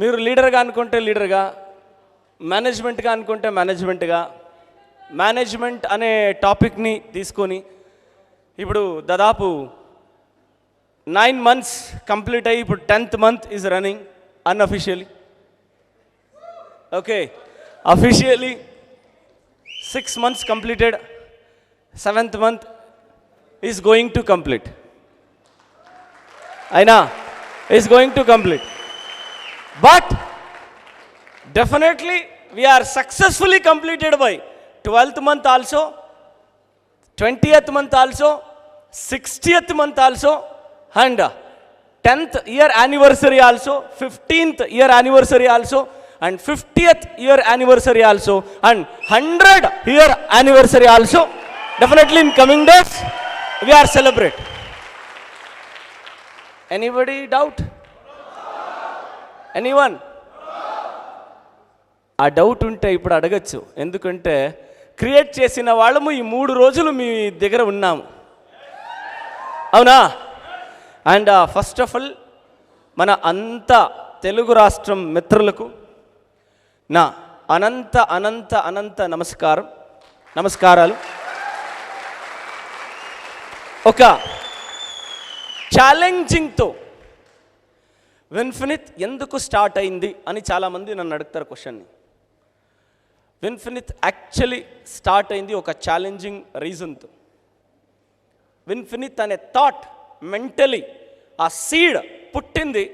మీరు లీడర్గా అనుకుంటే లీడర్గా, మేనేజ్మెంట్గా అనుకుంటే మేనేజ్మెంట్గా, మేనేజ్మెంట్ అనే టాపిక్ని తీసుకొని ఇప్పుడు దాదాపు 9 months కంప్లీట్ అయ్యి ఇప్పుడు 10th month is running unofficially. Okay, officially 6 months completed, 7th month is going to complete. అయినా is going to complete. But definitely we are successfully completed by 12th month also, 20th month also, 60th month also, and 10th year anniversary also, 15th year anniversary also, and 50th year anniversary also, and 100th year anniversary also. Definitely in coming days we are celebrate. Anybody doubt? Anyone? ఆ doubt ఉంటే ఇప్పుడు అడగచ్చు. ఎందుకంటే create చేసిన వాళ్ళము ఈ 3 రోజులు మీ దగ్గర ఉన్నాము, అవునా? అండ్ ఫస్ట్ ఆఫ్ ఆల్ మన అంత తెలుగు రాష్ట్రం మిత్రులకు నా అనంత అనంత అనంత నమస్కారాలు. ఒక ఛాలెంజింగ్తో విన్ఫినిత్ ఎందుకు స్టార్ట్ అయింది అని చాలామంది నన్ను అడుగుతారు క్వశ్చన్ని. విన్ఫినిత్ యాక్చువల్లీ స్టార్ట్ అయింది ఒక ఛాలెంజింగ్ రీజన్తో. విన్ఫినిత్ అనే థాట్ మెంటలీ ఆ సీడ్ పుట్టింది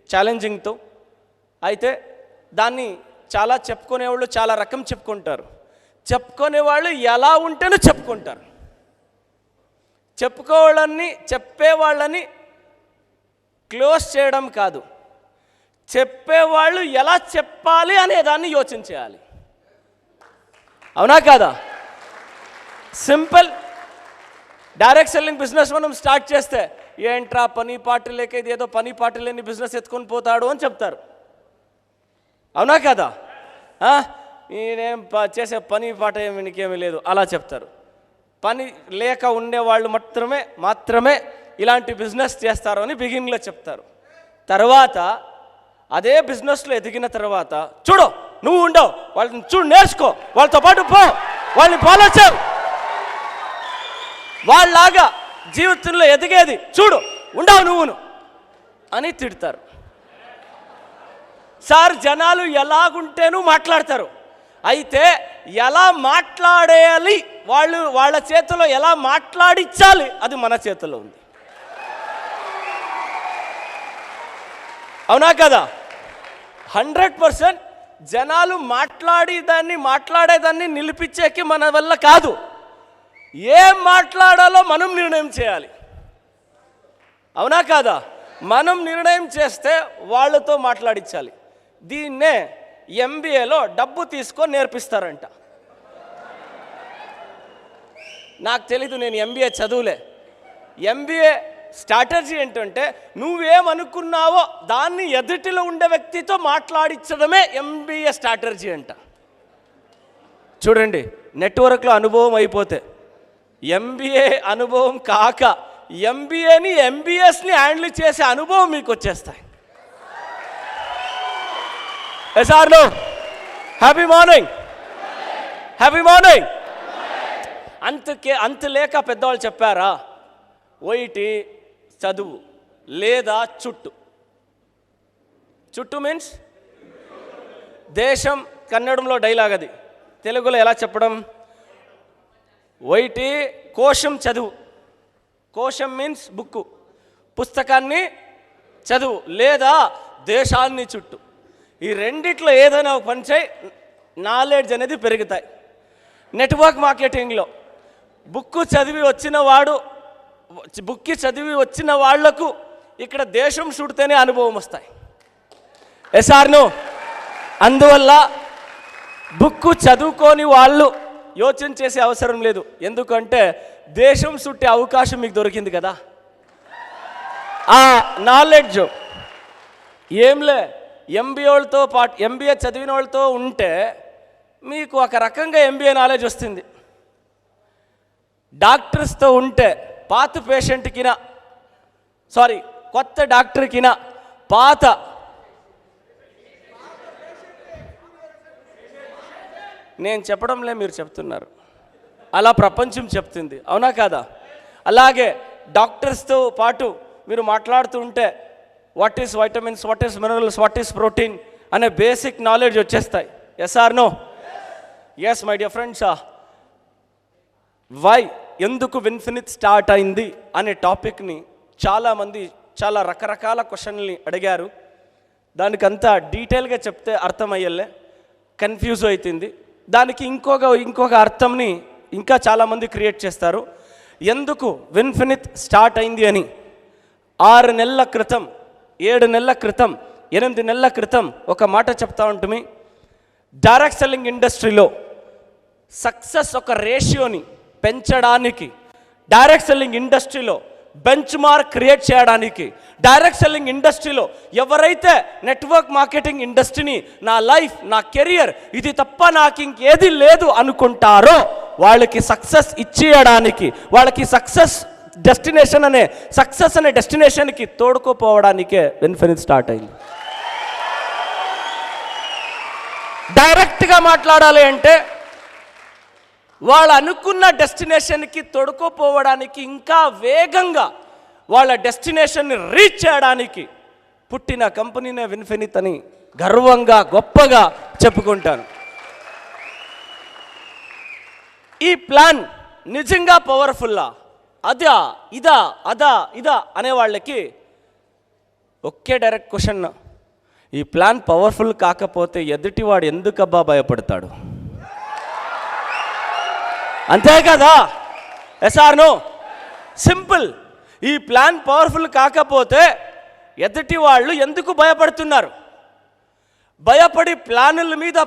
ఛాలెంజింగ్తో. అయితే దాన్ని చాలా చెప్పుకునేవాళ్ళు చాలా రకం చెప్పుకుంటారు. చెప్పుకునేవాళ్ళు ఎలా ఉంటేనో చెప్పుకుంటారు. చెప్పేవాళ్ళని క్లోజ్ చేయడం కాదు, చెప్పేవాళ్ళు ఎలా చెప్పాలి అనే దాన్ని యోచించేయాలి, అవునా కాదా? సింపుల్. డైరెక్ట్ సెల్లింగ్ బిజినెస్ మనం స్టార్ట్ చేస్తే ఏంట్రా పని పాట లేక ఇది ఏదో పని పాట లేని బిజినెస్ ఎత్తుకొని పోతాడు అని చెప్తారు, అవునా కదా? నేనేం చేసే పని పాట ఏమికేమీ లేదు అలా చెప్తారు. పని లేక ఉండేవాళ్ళు మాత్రమే ఇలాంటి బిజినెస్ చేస్తారు అని బిగినింగ్లో చెప్తారు. తర్వాత అదే బిజినెస్లో ఎదిగిన తర్వాత చూడు నువ్వు ఉండవు, వాళ్ళని చూడు నేర్చుకో, వాళ్ళతో పాటు పో, వాళ్ళని ఫాలో చేయి, వాళ్ళలాగా జీవితంలో ఎదిగేది చూడు, ఉండవు నువ్వును అని తిడతారు. సార్ జనాలు ఎలాగుంటేనూ మాట్లాడతారు. అయితే ఎలా మాట్లాడేయాలి, వాళ్ళ చేతిలో ఎలా మాట్లాడించాలి అది మన చేతిలో ఉంది, అవునా కదా? 100% జనాలు మాట్లాడేదాన్ని నిలిపించేకి మన వల్ల కాదు. ఏం మాట్లాడాలో మనం నిర్ణయం చేయాలి, అవునా కాదా? మనం నిర్ణయం చేస్తే వాళ్ళతో మాట్లాడించాలి. దీన్నే MBAలో డబ్బు తీసుకొని నేర్పిస్తారంట. నాకు తెలీదు, నేను MBA చదువులే. MBA స్ట్రాటజీ ఏంటంటే నువ్వేమనుకున్నావో దాన్ని ఎదుటిలో ఉండే వ్యక్తితో మాట్లాడించడమే MBA స్ట్రాటజీ అంట. చూడండి, నెట్వర్క్లో అనుభవం అయిపోతే MBA అనుభవం కాక MBAని MBSని హ్యాండిల్ చేసే అనుభవం మీకు వచ్చేస్తాయి. ఎస్ఆర్లో హ్యాపీ మార్నింగ్, హ్యాపీ మార్నింగ్. అంత లేక పెద్దవాళ్ళు చెప్పారా, వైటి చదువు లేదా చుట్టు మీన్స్ దేశం. కన్నడంలో డైలాగ్ అది, తెలుగులో ఎలా చెప్పడం? వైటి కోశం చదువు, కోశం మీన్స్ బుక్కు, పుస్తకాన్ని చదువు, లేదా దేశాన్ని చుట్టు. ఈ రెండిట్లో ఏదైనా ఒక పని చేయి, నాలెడ్జ్ అనేది పెరుగుతాయి. నెట్వర్క్ మార్కెటింగ్లో బుక్కి చదివి వచ్చిన వాళ్లకు ఇక్కడ దేశం చుడితేనే అనుభవం వస్తాయి. ఎస్ఆర్ను అందువల్ల బుక్కు చదువుకొని వాళ్ళు యోచన చేసే అవసరం లేదు. ఎందుకంటే దేశం చుట్టే అవకాశం మీకు దొరికింది కదా. ఆ నాలెడ్జ్ ఏంలే ఎంబీఏలతో పాటు ఎంబీఏ చదివిన వాళ్ళతో ఉంటే మీకు ఒక రకంగా ఎంబీఏ నాలెడ్జ్ వస్తుంది. డాక్టర్స్తో ఉంటే పాత పేషెంట్కినా కొత్త డాక్టర్కినా పాత నేను చెప్పడంలే, మీరు చెప్తున్నారు. అలా ప్రపంచం చెప్తుంది, అవునా కాదా? అలాగే డాక్టర్స్తో పాటు మీరు మాట్లాడుతూ ఉంటే what is vitamins, what is minerals, what is protein అనే బేసిక్ నాలెడ్జ్ వచ్చేస్తాయి. Yes or no? Yes my dear friends. Why, ఎందుకు విన్ఫినిత్ స్టార్ట్ అయింది అనే టాపిక్ని చాలామంది చాలా రకరకాల క్వశ్చన్ని అడిగారు. దానికంతా డీటెయిల్గా చెప్తే అర్థమయ్యేలే, కన్ఫ్యూజ్ అవుతుంది. దానికి ఇంకొక అర్థంని ఇంకా చాలామంది క్రియేట్ చేస్తారు. ఎందుకు విన్ఫినిత్ స్టార్ట్ అయింది అని 6 నెలల క్రితం, 7 నెలల క్రితం, 8 నెలల క్రితం ఒక మాట చెప్తా ఉంటుంది. డైరెక్ట్ సెల్లింగ్ ఇండస్ట్రీలో సక్సెస్ ఒక రేషియోని పెంచడానికి, డైరెక్ట్ సెల్లింగ్ ఇండస్ట్రీలో బెంచ్ మార్క్ క్రియేట్ చేయడానికి, డైరెక్ట్ సెల్లింగ్ ఇండస్ట్రీలో ఎవరైతే నెట్వర్క్ మార్కెటింగ్ ఇండస్ట్రీని నా లైఫ్, నా కెరియర్ ఇది తప్ప నాకు ఇంకేది లేదు అనుకుంటారో వాళ్ళకి సక్సెస్ ఇచ్చేయడానికి, వాళ్ళకి సక్సెస్ అనే డెస్టినేషన్కి తోడుకోపోవడానికే విన్ఫినిత్ స్టార్ట్ అయింది. డైరెక్ట్గా మాట్లాడాలి అంటే వాళ్ళు అనుకున్న డెస్టినేషన్కి తొడుకోపోవడానికి, ఇంకా వేగంగా వాళ్ళ డెస్టినేషన్ని రీచ్ చేయడానికి పుట్టిన కంపెనీనే విన్ఫినిత్ అని గర్వంగా గొప్పగా చెప్పుకుంటాను. ఈ ప్లాన్ నిజంగా పవర్ఫుల్లా, అదా ఇదా అనే వాళ్ళకి ఒకే డైరెక్ట్ క్వశ్చన్, ఈ ప్లాన్ పవర్ఫుల్ కాకపోతే ఎదుటివాడు ఎందుకబ్బా భయపడతాడు? అంతే కదా? Yes or no? సింపుల్. ఈ ప్లాన్ పవర్ఫుల్ కాకపోతే ఎదుటి వాళ్ళు ఎందుకు భయపడుతున్నారు? భయపడి ప్లానుల మీద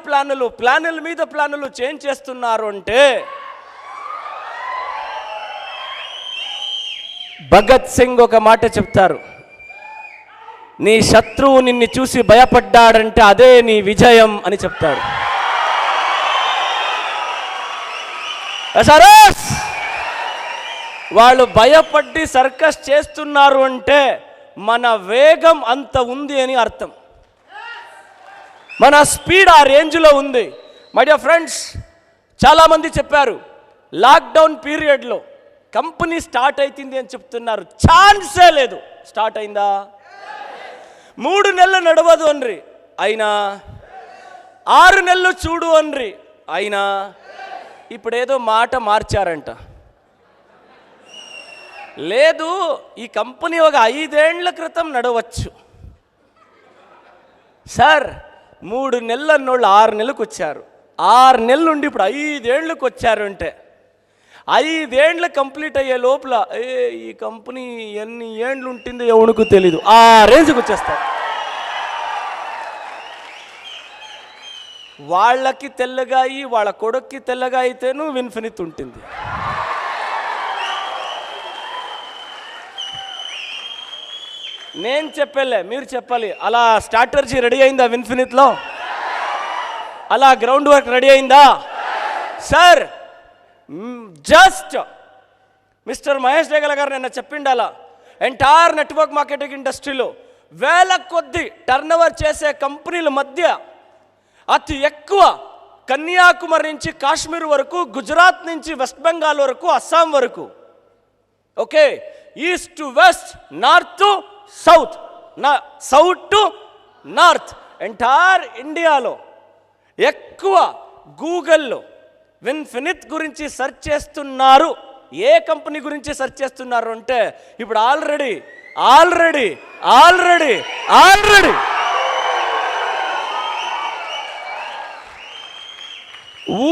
ప్లానులు చేంజ్ చేస్తున్నారు అంటే, భగత్ సింగ్ ఒక మాట చెప్తారు, నీ శత్రువు నిన్ను చూసి భయపడ్డాడంటే అదే నీ విజయం అని చెప్తాడు. వాళ్ళు భయపడి సర్కస్ చేస్తున్నారు అంటే మన వేగం అంత ఉంది అని అర్థం, మన స్పీడ్ ఆ రేంజ్లో ఉంది. మై డియర్ ఫ్రెండ్స్, చాలామంది చెప్పారు లాక్డౌన్ పీరియడ్లో కంపెనీ స్టార్ట్ అవుతుంది అని చెప్తున్నారు. ఛాన్సే లేదు. స్టార్ట్ అయిందా? 3 నెలలు నడవదు అన్రి అయినా, 6 నెలలు చూడు అన్రి అయినా, ఇప్పుడు ఏదో మాట మార్చారంట. లేదు, ఈ కంపెనీ ఒక 5 ఏళ్ల క్రితం నడవచ్చు సార్. 3 నెలలు అన్నోళ్ళు 6 నెలలకు వచ్చారు, 6 నెలల నుండి ఇప్పుడు 5 ఏళ్ళకు వచ్చారు అంటే 5 ఏళ్ళు కంప్లీట్ అయ్యే లోపల ఈ కంపెనీ ఎన్ని ఏండ్లు ఉంటుందో ఎవరికి తెలీదు, ఆ రేంజ్కి వచ్చేస్తారు. వాళ్ళకి తెల్లగా అయ్యి వాళ్ళ కొడుక్కి తెల్లగా అయితేనూ విన్ఫినిత్ ఉంటుంది. నేను చెప్పలే, మీరు చెప్పాలి. అలా స్ట్రాటజీ రెడీ అయిందా విన్ఫినిత్లో? అలా గ్రౌండ్ వర్క్ రెడీ అయిందా సార్? జస్ట్ మిస్టర్ మహేష్ డేగల గారు నిన్న చెప్పిండాలా, ఎంటైర్ నెట్వర్క్ మార్కెటింగ్ ఇండస్ట్రీలో వేల కొద్ది టర్నోవర్ చేసే కంపెనీల మధ్య అతి ఎక్కువ కన్యాకుమారి నుంచి కాశ్మీర్ వరకు, గుజరాత్ నుంచి వెస్ట్ బెంగాల్ వరకు, అస్సాం వరకు, okay, east to west, north to south, south to north, entire ఇండియాలో ఎక్కువ గూగుల్లో విన్ఫినిత్ గురించి సెర్చ్ చేస్తున్నారు. ఏ కంపెనీ గురించి సెర్చ్ చేస్తున్నారు అంటే ఇప్పుడు ఆల్రెడీ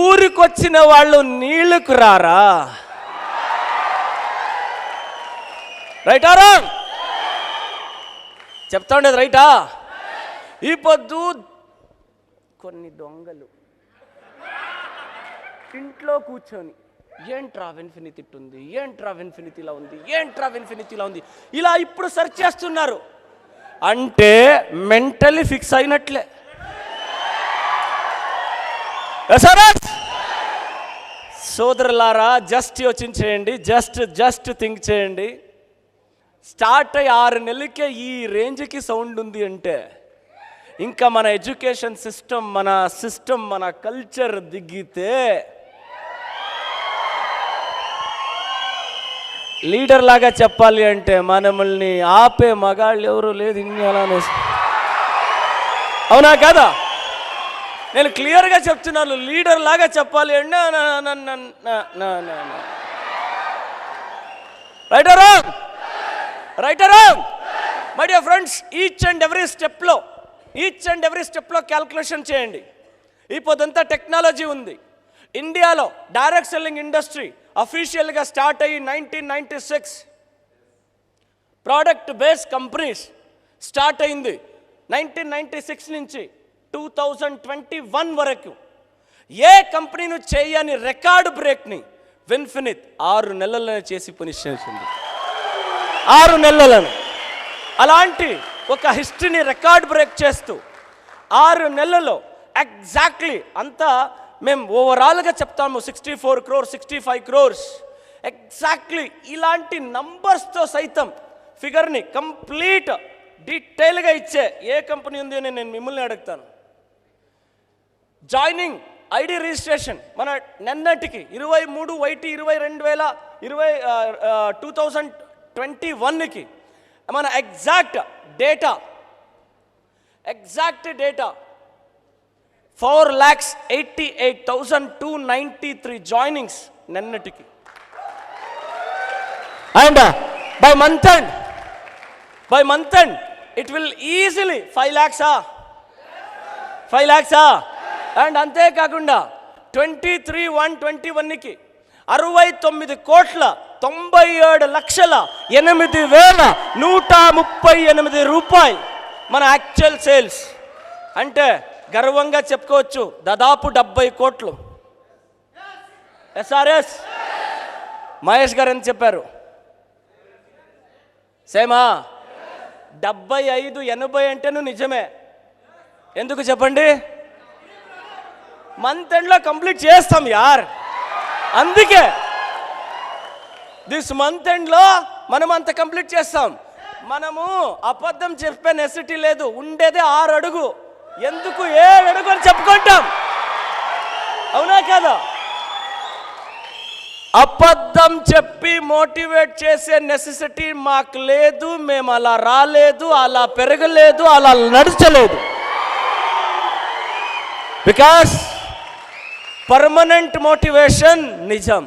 ఊరికొచ్చిన వాళ్ళు నీళ్ళకు రారా? రైటా రాంగ్? చెప్తా ఉండేది రైటా? ఈ పొద్దు కొన్ని దొంగలు ఇంట్లో కూర్చొని ఏంట్రా విన్ఫినిత్ ఇట్టుంది, ఏంట్రా విన్ఫినిత్ ఇలా ఉంది, ఏంట్రా విన్ఫినిత్ ఇలా ఉంది, ఇలా ఇప్పుడు సెర్చ్ చేస్తున్నారు అంటే మెంటలీ ఫిక్స్ అయినట్లే. సోదరులారా, జస్ట్ యోచించేయండి, జస్ట్ థింక్ చేయండి. స్టార్ట్ అయ్యి 6 నెలలకే ఈ రేంజ్కి సౌండ్ ఉంది అంటే ఇంకా మన ఎడ్యుకేషన్ సిస్టమ్, మన కల్చర్ దిగితే లీడర్ లాగా చెప్పాలి అంటే మనల్ని ఆపే మగాళ్ళు ఎవరు లేదు ఇండియాలోనే. అవునా కదా? నేను క్లియర్గా చెప్తున్నాను, లీడర్ లాగా చెప్పాలి అంటే right or wrong my dear friends, each and every స్టెప్లో క్యాల్కులేషన్ చేయండి. ఈ పొద్దంతా టెక్నాలజీ ఉంది. ఇండియాలో డైరెక్ట్ సెల్లింగ్ ఇండస్ట్రీ అఫీషియల్గా స్టార్ట్ అయ్యి 1996, ప్రోడక్ట్ బేస్ కంపెనీస్ స్టార్ట్ అయింది 1996 నుంచి 2021 వరకు. ఏ కంపెనీను చేయని రికార్డు బ్రేక్ని విన్ఫినిత్ 6 నెలలను చేసి ఫినిష్ చేసింది. 6 నెలలను. అలాంటి ఒక హిస్టరీని రికార్డ్ బ్రేక్ చేస్తూ 6 నెలల్లో ఎగ్జాక్ట్లీ అంతా మేము ఓవరాల్గా చెప్తాము 64 crores 65 crores ఎగ్జాక్ట్లీ ఇలాంటి నంబర్స్తో సైతం ఫిగర్ని కంప్లీట్ డీటెయిల్గా ఇచ్చే ఏ కంపెనీ ఉంది అని నేను మిమ్మల్ని అడుగుతాను. జాయినింగ్ ఐడి రిజిస్ట్రేషన్ మన నిన్నటికి 23/2021కి మన ఎగ్జాక్ట్ డేటా 4,88,293 జాయినింగ్స్ నిన్నటికి. And by month end it will easily 5 lakhs. And అంతేకాకుండా 23/1/21కి 69,97,8,138 రూపాయలు మన యాక్చువల్ సేల్స్. అంటే గర్వంగా చెప్పుకోవచ్చు దాదాపు 70 కోట్లు. ఎస్ఆర్ఎస్ మహేష్ గారు ఎంత చెప్పారు? సేమా 75, 80 అంటేను నిజమే. ఎందుకు చెప్పండి? మంత్ ఎండ్లో కంప్లీట్ చేస్తాం యార్. అందుకే దిస్ మంత్ ఎండ్లో మనం అంత కంప్లీట్ చేస్తాం. మనము అబద్ధం చెప్పే నెసిటీ లేదు. ఉండేదే 6 అడుగు, ఎందుకు 7 అడుగు అని చెప్పుకుంటాం. అవునా కదా? అబద్ధం చెప్పి మోటివేట్ చేసే నెసెసిటీ మాకు లేదు. మేము అలా రాలేదు, అలా పెరగలేదు, అలా నడచలేదు. బికాస్ పర్మనెంట్ మోటివేషన్ నిజం.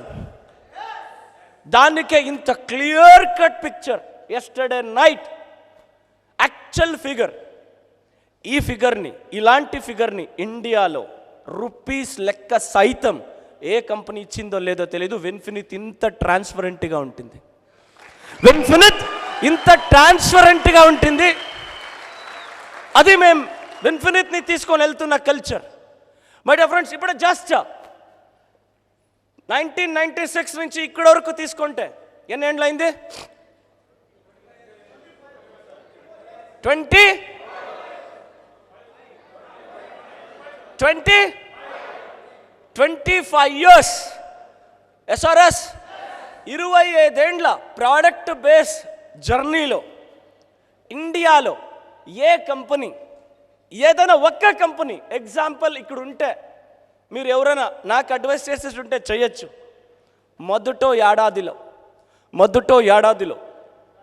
దానికే ఇంత clear cut picture. Yesterday night actual figure, ఈ ఫిగర్ని, ఇలాంటి ఫిగర్ని ఇండియాలో రూపీస్ లెక్క సైతం ఏ కంపెనీ ఇచ్చిందో లేదో తెలియదు. విన్ఫినిత్ ఇంత ట్రాన్స్పరెంట్గా ఉంటుంది. అది మేము విన్ఫినిత్ని తీసుకొని వెళ్తున్న కల్చర్. మై డియర్ ఫ్రెండ్స్, ఇప్పుడు జస్ట్ 1996 నుంచి ఇక్కడ వరకు తీసుకుంటే ఎన్ని ఏండ్లు అయింది? 25 years. ఎస్ఆర్ఎస్ 25 ఏండ్ల ప్రోడక్ట్ బేస్ జర్నీలో ఇండియాలో ఏ కంపెనీ, ఏదైనా ఒక్క కంపెనీ ఎగ్జాంపుల్ ఇక్కడ ఉంటే మీరు ఎవరైనా నాకు అడ్వైస్ చేసేసి ఉంటే చేయొచ్చు. మొదటో ఏడాదిలో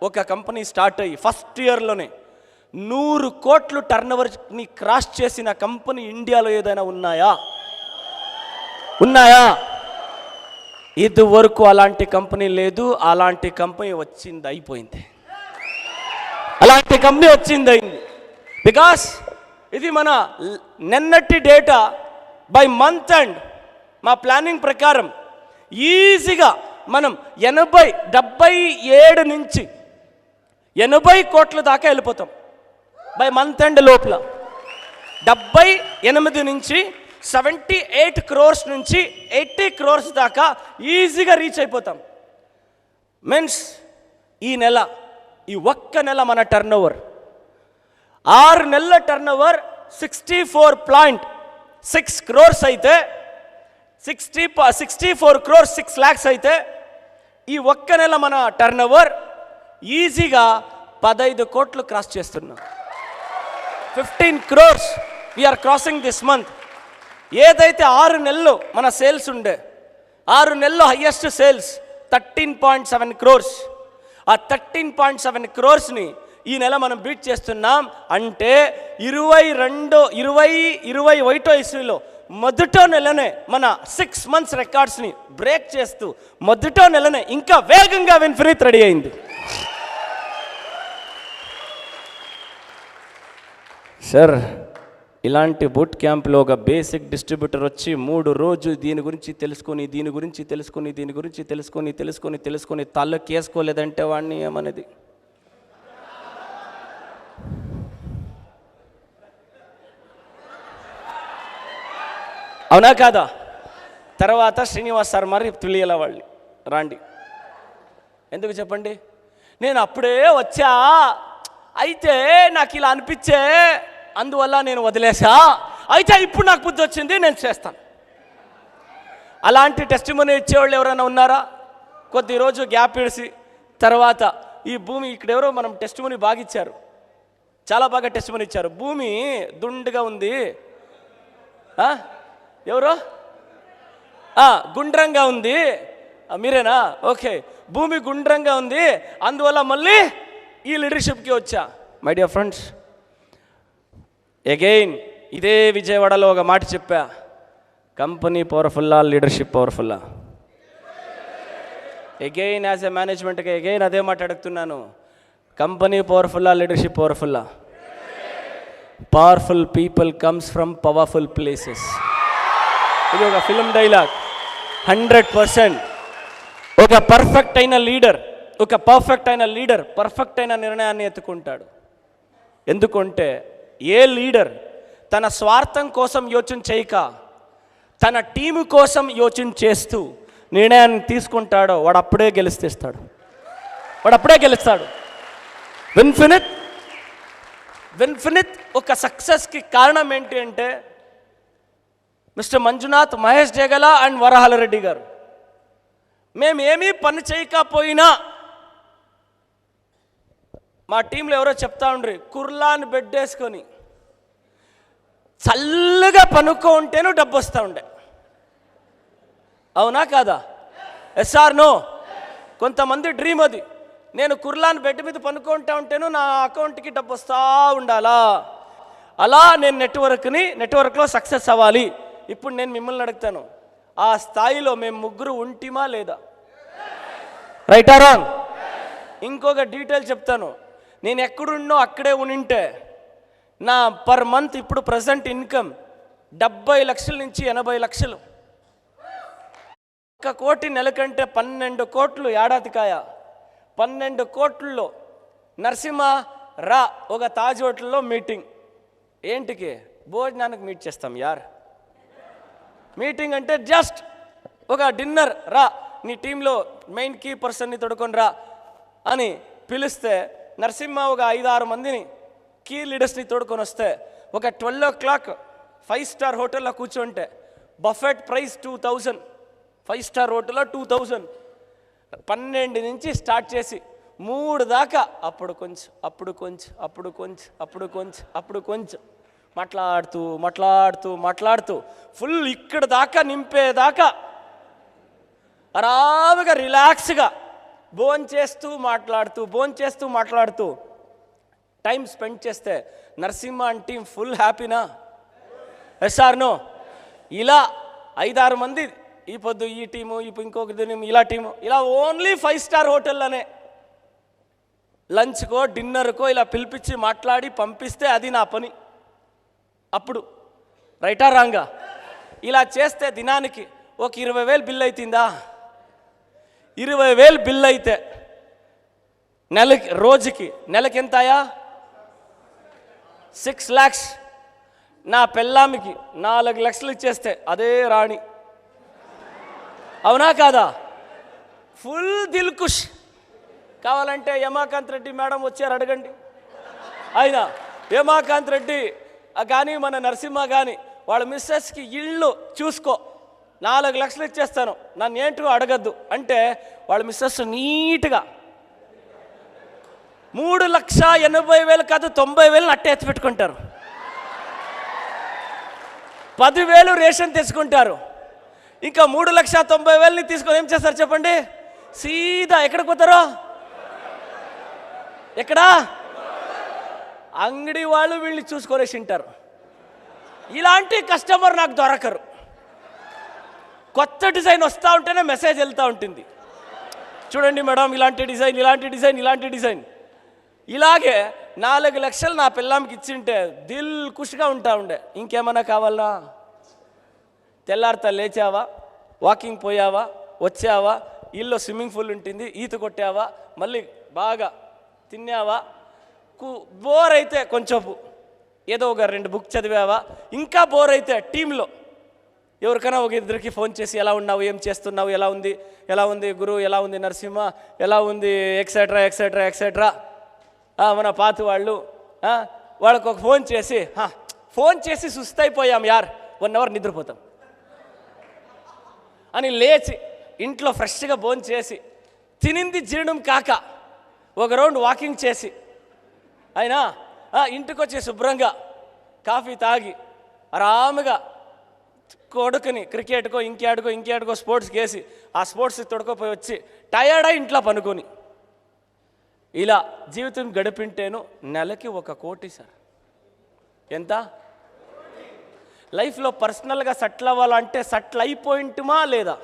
ఒక కంపెనీ స్టార్ట్ అయ్యి ఫస్ట్ ఇయర్లోనే 100 కోట్లు టర్నోవర్ని క్రాస్ చేసిన కంపెనీ ఇండియాలో ఏదైనా ఉన్నాయా? ఇదివరకు అలాంటి కంపెనీ లేదు. అలాంటి కంపెనీ వచ్చింది అయిపోయింది. బికాస్ ఇది మన నిన్నటి డేటా. బై మంత్ అండ్ మా ప్లానింగ్ ప్రకారం ఈజీగా మనం 77 నుంచి 80 కోట్ల దాకా వెళ్ళిపోతాం. బై మంత్ ఎండ్ లోపల 78 నుంచి 78 crores నుంచి 80 crores దాకా ఈజీగా రీచ్ అయిపోతాం. మీన్స్ ఈ ఒక్క నెల మన టర్నోవర్ 6 నెలల టర్నోవర్ 64.6 crores అయితే 64 crores 6 lakhs అయితే ఈ ఒక్క నెల మన టర్నోవర్ ఈజీగా 15 కోట్లు క్రాస్ చేస్తున్నాం. 15 crores we're crossing this month. ఏదైతే 6 నెలలు మన సేల్స్ ఉండే, 6 నెలల్లో హయ్యెస్ట్ సేల్స్ 13.7 crores. ఆ 13.7 crores-ని ఈ నెల మనం బీట్ చేస్తున్నాం. అంటే 21వ ఇస్వీలో మొదటో నెలనే మన 6 months రికార్డ్స్ని బ్రేక్ చేస్తూ మొదటో నెలనే ఇంకా వేగంగా విన్ఫినిత్ రెడీ అయింది. సార్, ఇలాంటి బూట్ క్యాంప్లో ఒక బేసిక్ డిస్ట్రిబ్యూటర్ వచ్చి 3 రోజులు దీని గురించి తెలుసుకొని తలకేసుకోలేదంటే వాడిని ఏమనేది? అవునా కాదా? తర్వాత శ్రీనివాస్ సార్ మరి తెలియాల వాళ్ళు రాండి. ఎందుకు చెప్పండి? నేను అప్పుడే వచ్చా, అయితే నాకు ఇలా అనిపించే, అందువల్ల నేను వదిలేసా, అయితే ఇప్పుడు నాకు బుద్ధి వచ్చింది, నేను చేస్తాను. అలాంటి టెస్టిమనీ ఇచ్చేవాళ్ళు ఎవరైనా ఉన్నారా? కొద్ది రోజు గ్యాప్ ఇడిసి తర్వాత ఈ భూమి ఇక్కడ ఎవరో మనం టెస్టిమనీ బాగా ఇచ్చారు, చాలా బాగా టెస్టిమనీ ఇచ్చారు. భూమి దుండుగా ఉంది, ఎవరో గుండ్రంగా ఉంది, మీరేనా? ఓకే, భూమి గుండ్రంగా ఉంది, అందువల్ల మళ్ళీ ఈ లీడర్షిప్కి వచ్చా. మై డియర్ ఫ్రెండ్స్, అగైన్ ఇదే విజయవాడలో ఒక మాట చెప్పా, కంపెనీ పవర్ఫుల్లా, లీడర్షిప్ పవర్ఫుల్లా? అగైన్ యాజ్ ఎ మేనేజ్మెంట్గా అగైన్ అదే మాట అడుగుతున్నాను, కంపెనీ పవర్ఫుల్లా, లీడర్షిప్ పవర్ఫుల్లా? Powerful people comes from powerful places. ఇది ఒక ఫిల్మ్ డైలాగ్. 100% ఒక పర్ఫెక్ట్ అయిన లీడర్ పర్ఫెక్ట్ అయిన నిర్ణయాన్ని ఎత్తుకుంటాడు. ఎందుకంటే ఏ లీడర్ తన స్వార్థం కోసం యోచన చేయక తన టీము కోసం యోచన చేస్తూ నిర్ణయాన్ని తీసుకుంటాడో వాడు అప్పుడే గెలుస్తాడు. విన్ఫినిత్ ఒక సక్సెస్కి కారణం ఏంటి అంటే మిస్టర్ మంజునాథ్, మహేష్ జగల అండ్ వరహాలరెడ్డి గారు. మేమేమీ పని చేయకపోయినా మా టీంలో ఎవరో చెప్తా ఉండ్రి, కుర్లాని బెడ్డేసుకొని చల్లగా పనుకో ఉంటేనూ డబ్బు వస్తూ ఉండే. అవునా కాదా? Yes or no? కొంతమంది డ్రీమ్ అది, నేను కుర్లాని బెడ్ మీద పనుకుంటా ఉంటేను నా అకౌంట్కి డబ్బు వస్తూ ఉండాలా. అలా నేను నెట్వర్క్లో సక్సెస్ అవ్వాలి. ఇప్పుడు నేను మిమ్మల్ని అడుగుతాను, ఆ స్థాయిలో మేము ముగ్గురు ఉంటిమా లేదా? Right or wrong? ఇంకొక డీటెయిల్ చెప్తాను, నేను ఎక్కడున్నో అక్కడే ఉంటే నా పర్ మంత్ ఇప్పుడు ప్రజెంట్ ఇన్కమ్ 70 లక్షల నుంచి 80 లక్షలు. 1 కోటి నెలకంటే 12 కోట్లు ఏడాదికాయ. 12 కోట్లలో నరసింహ రా ఒక తాజ్ హోటల్లో మీటింగ్. ఏంటికి? భోజనానికి మీట్ చేస్తాం యార్. మీటింగ్ అంటే జస్ట్ ఒక డిన్నర్, రా నీ టీంలో మెయిన్ కీ పర్సన్ని తొడుకొని రా అని పిలిస్తే నరసింహ ఒక 5-6 మందిని కీ లీడర్స్ని తోడుకొని వస్తే ఒక 12 o'clock 5 star హోటల్లో కూర్చుంటే బఫెట్ ప్రైస్ 2000, 5 star హోటల్లో 2000. 12 నుంచి స్టార్ట్ చేసి 3 దాకా అప్పుడు కొంచెం మాట్లాడుతూ ఫుల్ ఇక్కడ దాకా నింపేదాకా ఆరాముగా రిలాక్స్గా భోంచేస్తూ మాట్లాడుతూ టైం స్పెండ్ చేస్తే నరసింహ అండ్ టీమ్ ఫుల్ హ్యాపీనా? Yes or no? ఇలా 5-6 మంది, ఈ పొద్దు ఈ టీము, ఇంకొక టీము, ఇలా ఓన్లీ 5 star హోటల్లోనే లంచ్కో డిన్నర్కో ఇలా పిలిపించి మాట్లాడి పంపిస్తే అది నా పని. అప్పుడు రైటా రాంగా? ఇలా చేస్తే దినానికి ఒక 20,000 బిల్ అవుతుందా? 20,000 బిల్ అయితే నెలకి ఎంతయా? 6 lakhs. నా పెళ్ళామికి 4 లక్షలు ఇచ్చేస్తే అదే రాణి. అవునా కాదా? ఫుల్ దిల్ ఖుష్. కావాలంటే యమాకాంత్ రెడ్డి మేడం వచ్చారు అడగండి. అయినా యమాకాంత్ రెడ్డి కానీ మన నరసింహ కానీ వాళ్ళ మిస్సెస్కి ఇళ్ళు చూసుకో, 4 లక్షలు ఇచ్చేస్తాను, నన్ను ఏంటో అడగద్దు అంటే వాళ్ళ మిస్సెస్ నీట్గా 3,80,000 కాదు 90,000 అట్టే ఎత్తి పెట్టుకుంటారు. 10,000 రేషన్ తెచ్చుకుంటారు. ఇంకా 3,90,000ని తీసుకొని ఏం చేస్తారు చెప్పండి? సీదా ఎక్కడికి పోతారో? ఎక్కడా? అంగడి వాళ్ళు వీళ్ళని చూసుకొనేసి ఉంటారు. ఇలాంటి కస్టమర్ నాకు దొరకరు. కొత్త డిజైన్ వస్తూ ఉంటేనే మెసేజ్ వెళ్తూ ఉంటుంది, చూడండి మేడం ఇలాంటి డిజైన్, ఇలాంటి డిజైన్, ఇలాంటి డిజైన్. ఇలాగే 4 లక్షలు నా పిల్లాంకి ఇచ్చింటే దిల్ ఖుషిగా ఉంటా ఉండే. ఇంకేమన్నా కావాలా? తెల్లారితో లేచావా, వాకింగ్ పోయావా, వచ్చావా, ఇల్లు స్విమ్మింగ్ పూల్ ఉంటుంది, ఈత కొట్టావా, మళ్ళీ బాగా తిన్నావా, బోర్ అయితే కొంచెం ఏదో ఒక 2 బుక్ చదివావా, ఇంకా బోర్ అయితే టీంలో ఎవరికైనా ఒక 2 ఫోన్ చేసి ఎలా ఉన్నావు, ఏం చేస్తున్నావు, ఎలా ఉంది గురు, ఎలా ఉంది నరసింహ, ఎలా ఉంది ఎక్సెట్రా ఎక్సెట్రా ఎక్సెట్రా, మన పాత వాళ్ళు వాళ్ళకు ఒక ఫోన్ చేసి సుస్తైపోయాం యార్, 1 అవర్ నిద్రపోతాం అని లేచి ఇంట్లో ఫ్రెష్గా భోజనం చేసి తినింది జీర్ణం కాక ఒక రౌండ్ వాకింగ్ చేసి అయినా ఇంటికి వచ్చి శుభ్రంగా కాఫీ తాగి ఆరాముగా కొడుకుని క్రికెట్కో ఇంకేడుకో స్పోర్ట్స్కి వేసి ఆ స్పోర్ట్స్ తొడుకోపోయి వచ్చి టయర్డ్ అయి ఇంట్లో పనుకొని ఇలా జీవితం గడిపింటేను నెలకి 1 కోటి సార్. ఎంత? లైఫ్లో పర్సనల్గా సెటిల్ అవ్వాలంటే సెటిల్ అయిపోయింటుమా లేదా?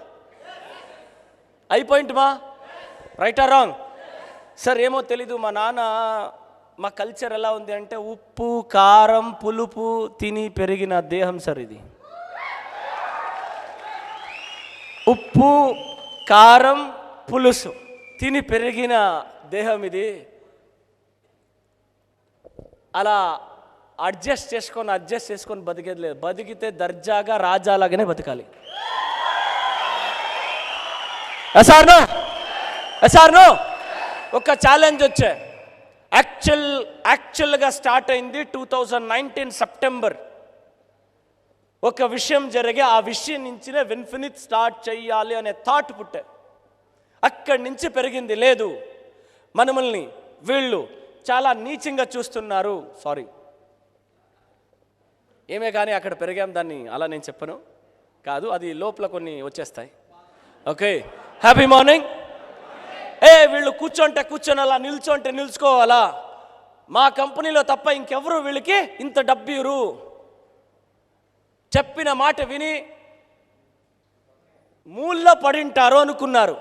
అయిపోయింటుమా? Right or wrong? సార్ ఏమో తెలీదు, మా నాన్న మా కల్చర్ ఎలా ఉంది అంటే ఉప్పు కారం పులుపు తిని పెరిగిన దేహం సార్ ఇది. ఉప్పు కారం పులుసు తిని పెరిగిన దేహం ఇది. అలా అడ్జస్ట్ చేసుకొని బతికేది లేదు. బతికితే దర్జాగా రాజాలాగానే బతకాలి. ఎసార్నో ఒక ఛాలెంజ్ వచ్చే యాక్చువల్గా స్టార్ట్ అయింది 2019 సెప్టెంబర్. ఒక విషయం జరిగే ఆ విషయం నుంచి విన్ఫినిట్ స్టార్ట్ చెయ్యాలి అనే థాట్ పుట్టే. అక్కడి నుంచి పెరిగింది. లేదు మనల్ని వీళ్ళు చాలా నీచంగా చూస్తున్నారు, సారీ ఏమే కానీ అక్కడ పెరిగాం, దాన్ని అలా నేను చెప్పను కాదు, అది లోపల కొన్ని వచ్చేస్తాయి. Okay, happy morning. వీళ్ళు కూర్చొని అలా నిల్చుకోవాలా, మా కంపెనీలో తప్ప ఇంకెవరు వీళ్ళకి ఇంత డబ్బీరు, చెప్పిన మాట విని మూల్లో పడింటారు అనుకున్నారు.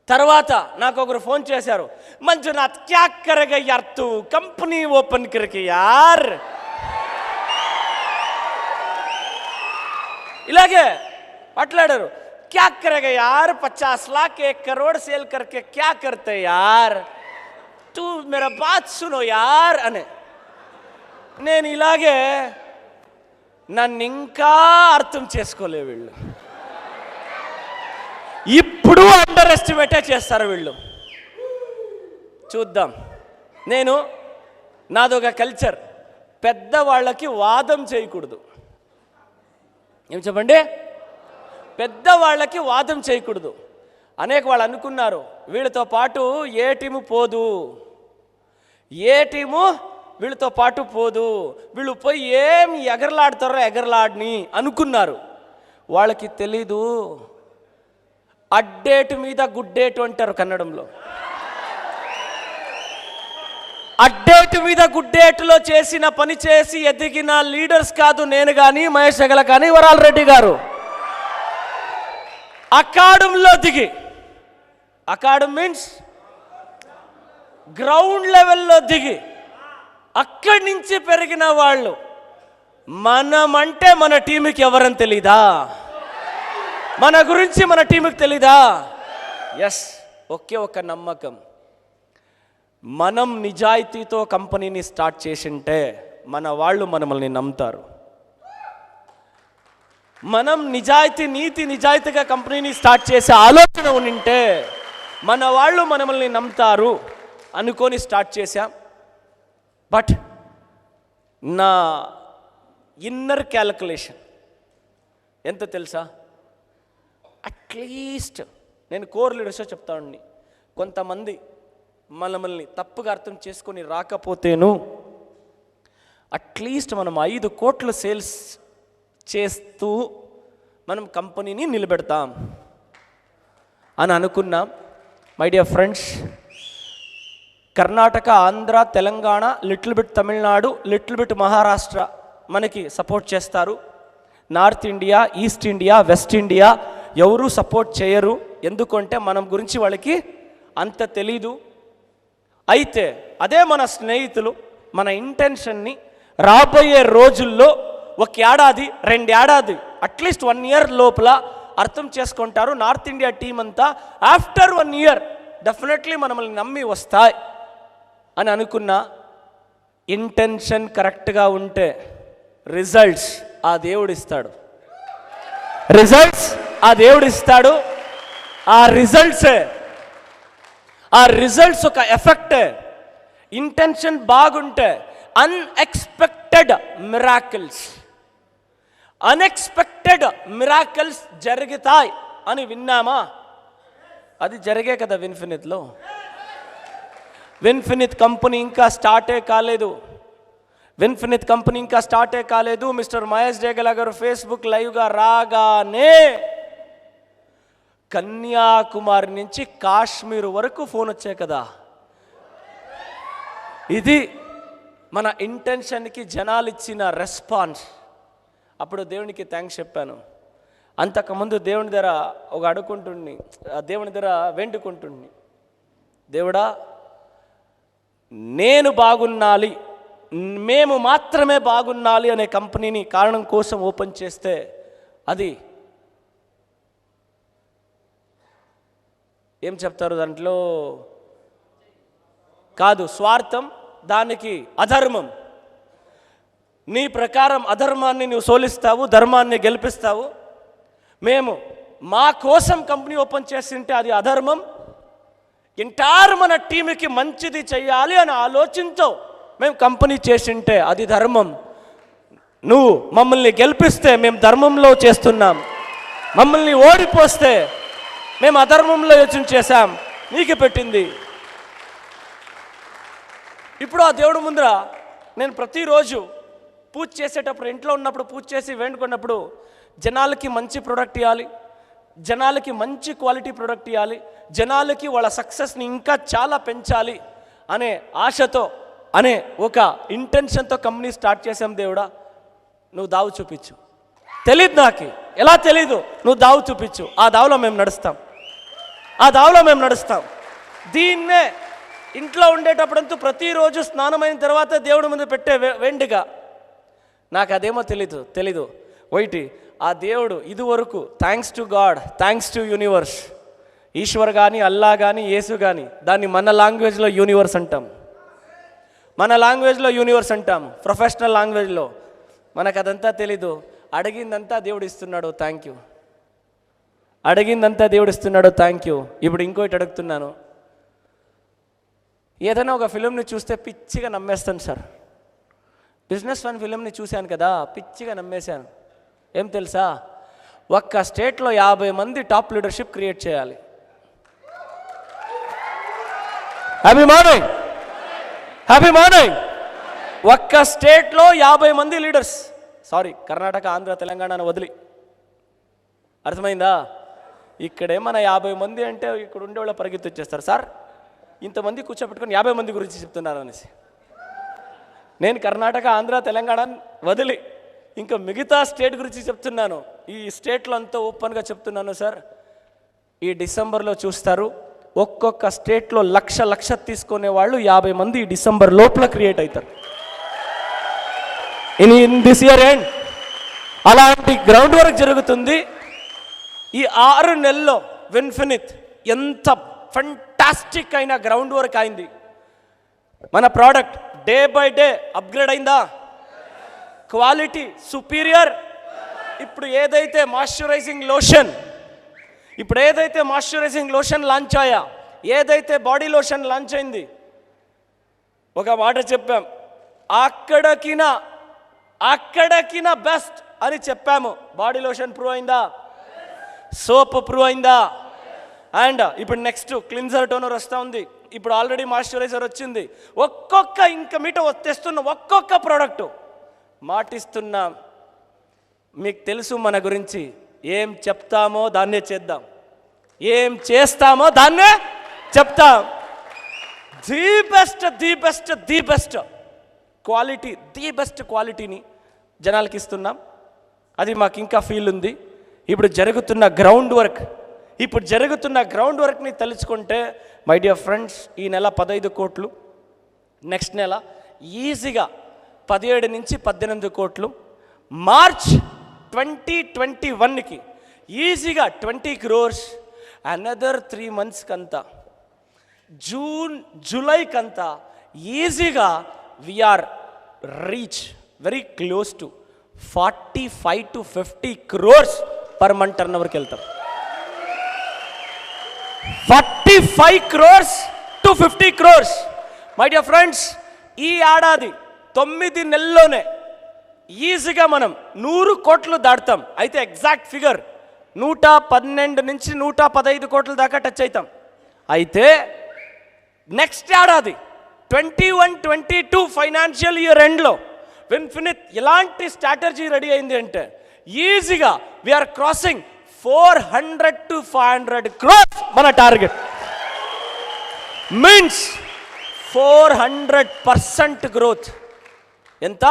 తర్వాత నాకు ఒకరు ఫోన్ చేశారు, మంజునాథ్ క్యా కరేగా యార్ తూ కంపెనీ ఓపెన్ కర్కే యార్. ఇలాగే మాట్లాడారు. क्या करेगा यार, 50 लाख 1 करोड़ सेल करके क्या करते यार, तू मेरा बात सुनो यार అనే. నేను ఇలాగే నన్ను ఇంకా అర్థం చేసుకోలే వీళ్ళు. ఇప్పుడు అండర్ ఎస్టిమేటే చేస్తారు వీళ్ళు. చూద్దాం. నాదొక కల్చర్, పెద్దవాళ్ళకి వాదం చేయకూడదు. ఏం చెప్పండి? పెద్దవాళ్ళకి వాదం చేయకూడదు. అనేక వాళ్ళు అనుకున్నారు వీళ్ళతో పాటు ఏ టీము పోదు, వీళ్ళతో పాటు పోదు, వీళ్ళు పోయి ఏం ఎగరలాడతారో ఎగరలాడని అనుకున్నారు. వాళ్ళకి తెలీదు అడ్డేటు మీద గుడ్డేటు అంటారు కన్నడంలో. అడ్డేటు మీద గుడ్డేటులో చేసిన పని చేసి ఎదిగిన లీడర్స్ కాదు నేను కానీ, మహేష్ జగల కానీ, వరాల్ రెడ్డి గారు. అకాడమీలో దిగి, అకాడమీ మీన్స్ గ్రౌండ్ లెవెల్లో దిగి అక్కడి నుంచి పెరిగిన వాళ్ళు. మనమంటే మన టీంకి ఎవరని తెలీదా? మన గురించి మన టీంకి తెలీదా? ఎస్, ఒకే ఒక నమ్మకం, మనం నిజాయితీతో కంపెనీని స్టార్ట్ చేసింటే మన వాళ్ళు మనల్ని నమ్ముతారు. మనం నిజాయితీగా కంపెనీని స్టార్ట్ చేసే ఆలోచన ఉంటే మన వాళ్ళు మనల్ని నమ్ముతారు అనుకొని స్టార్ట్ చేశాం. బట్ నా ఇన్నర్ క్యాలిక్యులేషన్ ఎంత తెలుసా? అట్లీస్ట్ నేను కోర్ లీడర్స్లో చెప్తాను, కొంతమంది మనల్ని తప్పుగా అర్థం చేసుకొని రాకపోతేను అట్లీస్ట్ మనం 5 కోట్లు సేల్స్ చేస్తూ మనం కంపెనీని నిలబెడతాం అని అనుకున్నాం. My dear friends, Karnataka, Andhra, Telangana, little bit Tamil Nadu, little bit Maharashtra మనకి సపోర్ట్ చేస్తారు. North India, east India, west India ఎవరూ సపోర్ట్ చేయరు. ఎందుకంటే మనం గురించి వాళ్ళకి అంత తెలీదు. అయితే అదే మన స్నేహితులు మన ఇంటెన్షన్ని రాబోయే రోజుల్లో 1 ఏడాది 2 ఏడాది అట్లీస్ట్ 1 ఇయర్ లోపల అర్థం చేసుకుంటారు. నార్త్ ఇండియా టీం అంతా ఆఫ్టర్ 1 ఇయర్ డెఫినెట్లీ మనల్ని నమ్మి వస్తాయి అని అనుకున్నా. ఇంటెన్షన్ కరెక్ట్గా ఉంటే రిజల్ట్స్ ఆ దేవుడు ఇస్తాడు. రిజల్ట్స్ ఆ దేవుడు ఇస్తాడు. ఆ రిజల్ట్స్ ఒక ఎఫెక్ట్. ఇంటెన్షన్ బాగుంటే అన్ఎక్స్పెక్టెడ్ మిరాకిల్స్ జరుగుతాయి అని విన్నామా? అది జరిగే కదా విన్ఫినిత్లో. విన్ఫినిత్ కంపెనీ ఇంకా స్టార్టే కాలేదు. మిస్టర్ మహేష్ జయగల గారు ఫేస్బుక్ లైవ్గా రాగానే కన్యాకుమారి నుంచి కాశ్మీర్ వరకు ఫోన్ వచ్చాయి కదా. ఇది మన ఇంటెన్షన్కి జనాలు ఇచ్చిన రెస్పాన్స్. అప్పుడు దేవునికి థ్యాంక్స్ చెప్పాను. అంతకుముందు దేవుని దగ్గర దేవుని దగ్గర వెంటుకుంటుండి, దేవుడా నేను బాగున్నాలి, మేము మాత్రమే బాగున్నాలి అనే కంపెనీని కారణం కోసం ఓపెన్ చేస్తే అది ఏం చెప్తారు దాంట్లో కాదు, స్వార్థం, దానికి అధర్మం. నీ ప్రకారం అధర్మాన్ని నువ్వు సోలిస్తావు, ధర్మాన్ని గెలిపిస్తావు. మేము మా కోసం కంపెనీ ఓపెన్ చేస్తుంటే అది అధర్మం. ఎంటైర్ మన టీంకి మంచిది చెయ్యాలి అని ఆలోచనతో మేము కంపెనీ చేసింటే అది ధర్మం. నువ్వు మమ్మల్ని గెలిపిస్తే మేము ధర్మంలో చేస్తున్నాం, మమ్మల్ని ఓడిపోస్తే మేము అధర్మంలో యోచన చేశాం. నీకు పెట్టింది. ఇప్పుడు ఆ దేవుడు ముందర నేను ప్రతిరోజు పూజ చేసేటప్పుడు, ఇంట్లో ఉన్నప్పుడు పూజ చేసి వేడుకున్నప్పుడు జనాలకి మంచి ప్రోడక్ట్ ఇవ్వాలి, జనాలకి మంచి క్వాలిటీ ప్రోడక్ట్ ఇవ్వాలి, జనాలకి వాళ్ళ సక్సెస్ని ఇంకా చాలా పెంచాలి అనే ఆశతో, అనే ఒక ఇంటెన్షన్తో కంపెనీ స్టార్ట్ చేసాం. దేవుడా నువ్వు దావు చూపించు. తెలీదు నాకు, ఎలా తెలీదు, నువ్వు దావు చూపించు. ఆ దావులో మేము నడుస్తాం. దీన్నే ఇంట్లో ఉండేటప్పుడంతూ ప్రతిరోజు స్నానమైన తర్వాత దేవుడి ముందు పెట్టే వెండిగా. నాకు అదేమో తెలీదు వైటి ఆ దేవుడు ఇదివరకు thanks to God, thanks to universe, Ishwar కానీ అల్లా కానీ యేసు కానీ, దాన్ని మన లాంగ్వేజ్లో యూనివర్స్ అంటాం, ప్రొఫెషనల్ లాంగ్వేజ్లో. మనకు అదంతా తెలీదు. అడిగిందంతా దేవుడు ఇస్తున్నాడు, థ్యాంక్ యూ. ఇప్పుడు ఇంకోటి అడుగుతున్నాను. ఏదైనా ఒక ఫిలింని చూస్తే పిచ్చిగా నమ్మేస్తాను సార్. బిజినెస్ వన్ ఫిలింని చూశాను కదా, పిచ్చిగా నమ్మేశాను. ఏం తెలుసా, ఒక్క స్టేట్లో 50 మంది టాప్ లీడర్షిప్ క్రియేట్ చేయాలి. Happy morning. ఒక్క స్టేట్లో 50 మంది లీడర్స్. సారీ, కర్ణాటక, ఆంధ్ర, తెలంగాణను వదిలి. అర్థమైందా? ఇక్కడే మన 50 మంది అంటే ఇక్కడ ఉండేవాళ్ళు పరిగెత్తి వచ్చేస్తారు. సార్ ఇంతమంది కూర్చోబెట్టుకొని 50 మంది గురించి చెప్తున్నారు అనేసి. నేను కర్ణాటక, ఆంధ్ర, తెలంగాణ వదిలి ఇంకా మిగతా స్టేట్ గురించి చెప్తున్నాను. ఈ స్టేట్లో అంతా ఓపెన్గా చెప్తున్నాను సార్. ఈ డిసెంబర్లో చూస్తారు, ఒక్కొక్క స్టేట్లో లక్ష తీసుకునే వాళ్ళు 50 మంది ఈ డిసెంబర్ లోపల క్రియేట్ అవుతారు. ఇన్ దిస్ ఇయర్ ఎండ్ అలాంటి గ్రౌండ్ వర్క్ జరుగుతుంది. ఈ 6 నెలల్లో విన్ఫినిత్ ఎంత ఫంటాస్టిక్ అయిన గ్రౌండ్ వర్క్ అయింది. మన product day by day upgrade అయిందా? Quality superior. ఇప్పుడు ఏదైతే మాయిశ్చరైజింగ్ లోషన్ లాంచ్ అయ్యా, ఏదైతే బాడీ లోషన్ లాంచ్ అయింది, ఒక మాట చెప్పాం, అక్కడకిన బెస్ట్ అని చెప్పాము. బాడీ లోషన్ ప్రూవ్ అయిందా? సోప్ ప్రూవ్ అయిందా? అండ్ ఇప్పుడు నెక్స్ట్ క్లిన్జర్ టోనర్ వస్తూ ఉంది. ఇప్పుడు ఆల్రెడీ మాయిశ్చరైజర్ వచ్చింది. ఒక్కొక్క ఇంకా మీట తెస్తున్న ఒక్కొక్క ప్రోడక్టు మాటిస్తున్నా. మీకు తెలుసు మన గురించి, ఏం చెప్తామో దాన్నే చేద్దాం, ఏం చేస్తామో దాన్నే చెప్తాం. The best quality, the best క్వాలిటీని జనాలకి ఇస్తున్నాం. అది మాకు ఇంకా ఫీల్ ఉంది. ఇప్పుడు జరుగుతున్న గ్రౌండ్ వర్క్ని తలుచుకుంటే మై డియర్ ఫ్రెండ్స్, ఈ నెల 15 కోట్లు, నెక్స్ట్ నెల ఈజీగా 17 నుంచి 18 కోట్లు, మార్చ్ 2021కి ఈజీగా 20 crores, అనదర్ 3 months కంతా, జూన్ జూలైకంతా ఈజీగా we're reach very close to 45 to 50 crores per month turn ఓవర్కి వెళ్తాం. 45 crores to 50 crores. My dear friends, ఈ ఏడాది 9 నెలల్లోనే ఈజీగా మనం 100 కోట్లు దాటుతాం. అయితే ఎగ్జాక్ట్ ఫిగర్ 112 నుంచి 115 కోట్ల దాకా టచ్ అవుతాం. అయితే నెక్స్ట్ ఏడాది 21-22 ఫైనాన్షియల్ ఇయర్ ఎండ్లో విన్ఫినిట్ ఎలాంటి స్ట్రాటజీ రెడీ అయింది అంటే ఈజీగా వీఆర్ క్రాసింగ్ 400 to 500 crores మన టార్గెట్. Means 400% growth. ఎంత?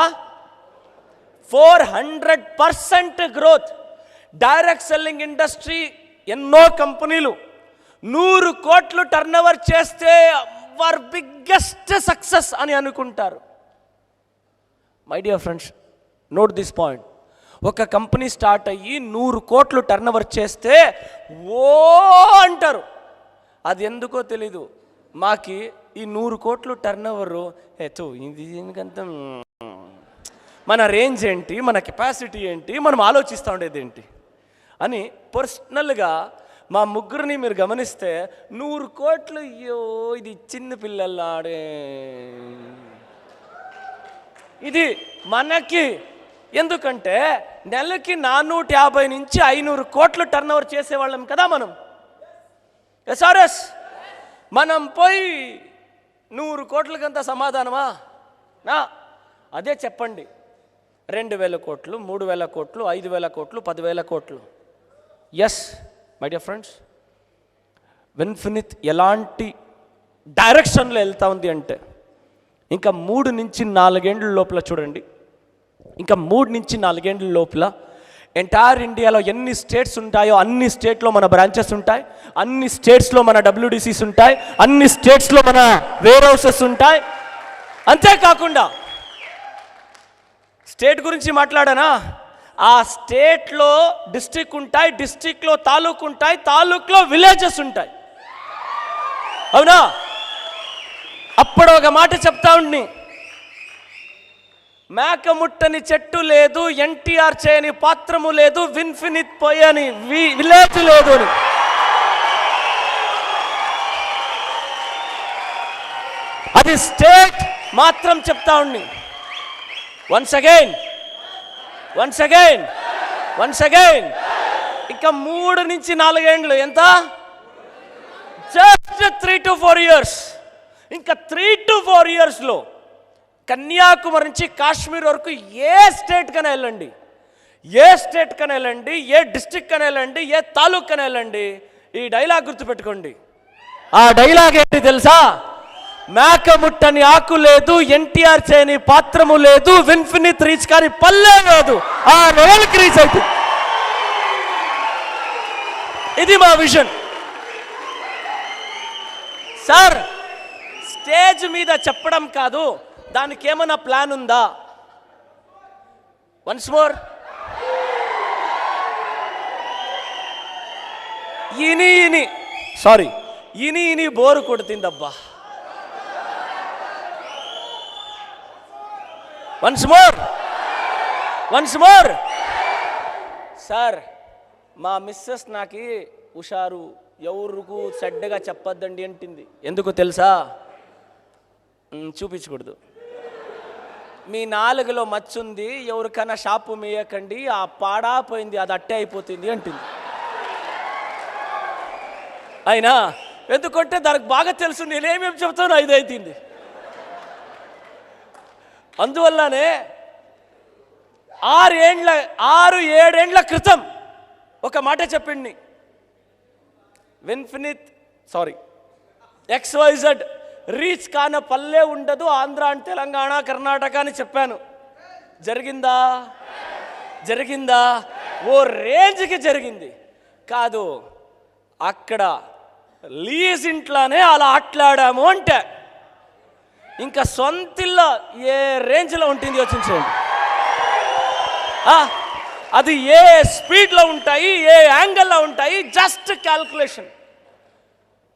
400% గ్రోత్. డైరెక్ట్ సెల్లింగ్ ఇండస్ట్రీ ఎన్నో కంపెనీలు 100 కోట్లు టర్న్ ఓవర్ చేస్తే అవర్ బిగ్గెస్ట్ సక్సెస్ అని అనుకుంటారు. My dear friends, note this point. ఒక కంపెనీ స్టార్ట్ అయ్యి 100 కోట్లు టర్న్ ఓవర్ చేస్తే ఓ అంటారు. అది ఎందుకో తెలీదు. మాకి ఈ 100 కోట్లు టర్న్ ఓవరు ఇది ఎందుకంత, మన రేంజ్ ఏంటి, మన కెపాసిటీ ఏంటి, మనం ఆలోచిస్తూ ఉండేది ఏంటి అని పర్సనల్గా మా ముగ్గురిని మీరు గమనిస్తే 100 కోట్లు, అయ్యో ఇది చిన్న పిల్లలు ఆడే, ఇది మనకి. ఎందుకంటే నెలకి 450 నుంచి 500 కోట్లు టర్న్ ఓవర్ చేసేవాళ్ళం కదా మనం. ఎస్ఆర్ఎస్ మనం పోయి 100 కోట్లకంత సమాధానమా? అదే చెప్పండి. 2000 కోట్లు, 3000 కోట్లు, 5000 కోట్లు, 10,000 కోట్లు. ఎస్ మై డియర్ ఫ్రెండ్స్, విన్ఫినిట్ ఎలాంటి డైరెక్షన్లో వెళ్తా ఉంది అంటే ఇంకా 3 నుంచి 4 ఏళ్ళ లోపల చూడండి, ఇంకా 3 నుంచి 4 ఏళ్ళ లోపల ఎంటైర్ ఇండియాలో ఎన్ని స్టేట్స్ ఉంటాయో అన్ని స్టేట్లో మన బ్రాంచెస్ ఉంటాయి, అన్ని స్టేట్స్లో మన WDCs ఉంటాయి, అన్ని స్టేట్స్లో మన వేర్ హౌసెస్ ఉంటాయి. అంతేకాకుండా స్టేట్ గురించి మాట్లాడానా, ఆ స్టేట్లో డిస్ట్రిక్ట్ ఉంటాయి, డిస్ట్రిక్ట్లో తాలూకు ఉంటాయి, తాలూకులో విలేజెస్ ఉంటాయి. అవునా? అప్పుడు ఒక మాట చెప్తా ఉండి, మేకముట్టని చెట్టు లేదు, ఎన్టీఆర్ చేయని పాత్రము లేదు, విన్ఫినిట్ పోయని విలేజ్ లేదు అని. అది స్టేట్ మాత్రం చెప్తా ఉండి. వన్స్ అగైన్ ఇంకా 3 నుంచి 4 ఏళ్ళు ఎంత? Just 3 to 4 years. ఇంకా 3 to 4 yearsలో కన్యాకుమారి నుంచి కాశ్మీర్ వరకు ఏ స్టేట్ కన్నా వెళ్ళండి, ఏ డిస్ట్రిక్ట్ కన్నా వెళ్ళండి, ఏ తాలూకు కన్నా వెళ్ళండి, ఈ డైలాగ్ గుర్తుపెట్టుకోండి. ఆ డైలాగ్ ఏంటి తెలుసా? మేకముట్టని ఆకు లేదు, ఎన్టీఆర్ చేయని పాత్రము లేదు, విన్ఫినిట్ రీచ్ కానీ పల్లె లేదు, ఆ లెవెల్కి రీచ్ అవుతుంది. ఇది మా విజన్. సార్, స్టేజ్ మీద చెప్పడం కాదు, దానికి ఏమైనా ప్లాన్ ఉందా? వన్స్ మోర్, ఇని బోరు కొడుతుందబ్బా. వన్స్ మోర్ సార్, మా మిస్సెస్ నాకి హుషారు, ఎవరికి చెడ్డగా చెప్పొద్దండి అంటుంది. ఎందుకు తెలుసా? చూపించకూడదు. మీ నాలుగులో మచ్చుంది, ఎవరికైనా షాపు మేయకండి, ఆ పాడా పోయింది, అది అట్టే అయిపోతుంది అంటుంది. అయినా ఎందుకంటే దానికి బాగా తెలుసు నేనేమేమి చెప్తానో ఇది అవుతుంది. అందువల్లనే 6-7 క్రితం ఒక మాట చెప్పింది. XYZ రీచ్ కాన పల్లె ఉండదు, ఆంధ్ర అండ్ తెలంగాణ కర్ణాటక అని చెప్పాను. జరిగిందా? ఓ రేంజ్కి జరిగింది కాదు. అక్కడ లీజ్ ఇంట్లోనే అలా ఆట్లాడాము అంటే ఇంకా సొంతిల్లో ఏ రేంజ్లో ఉంటుంది యోచించండి. అది ఏ స్పీడ్లో ఉంటాయి, ఏ యాంగిల్లో ఉంటాయి, just calculation.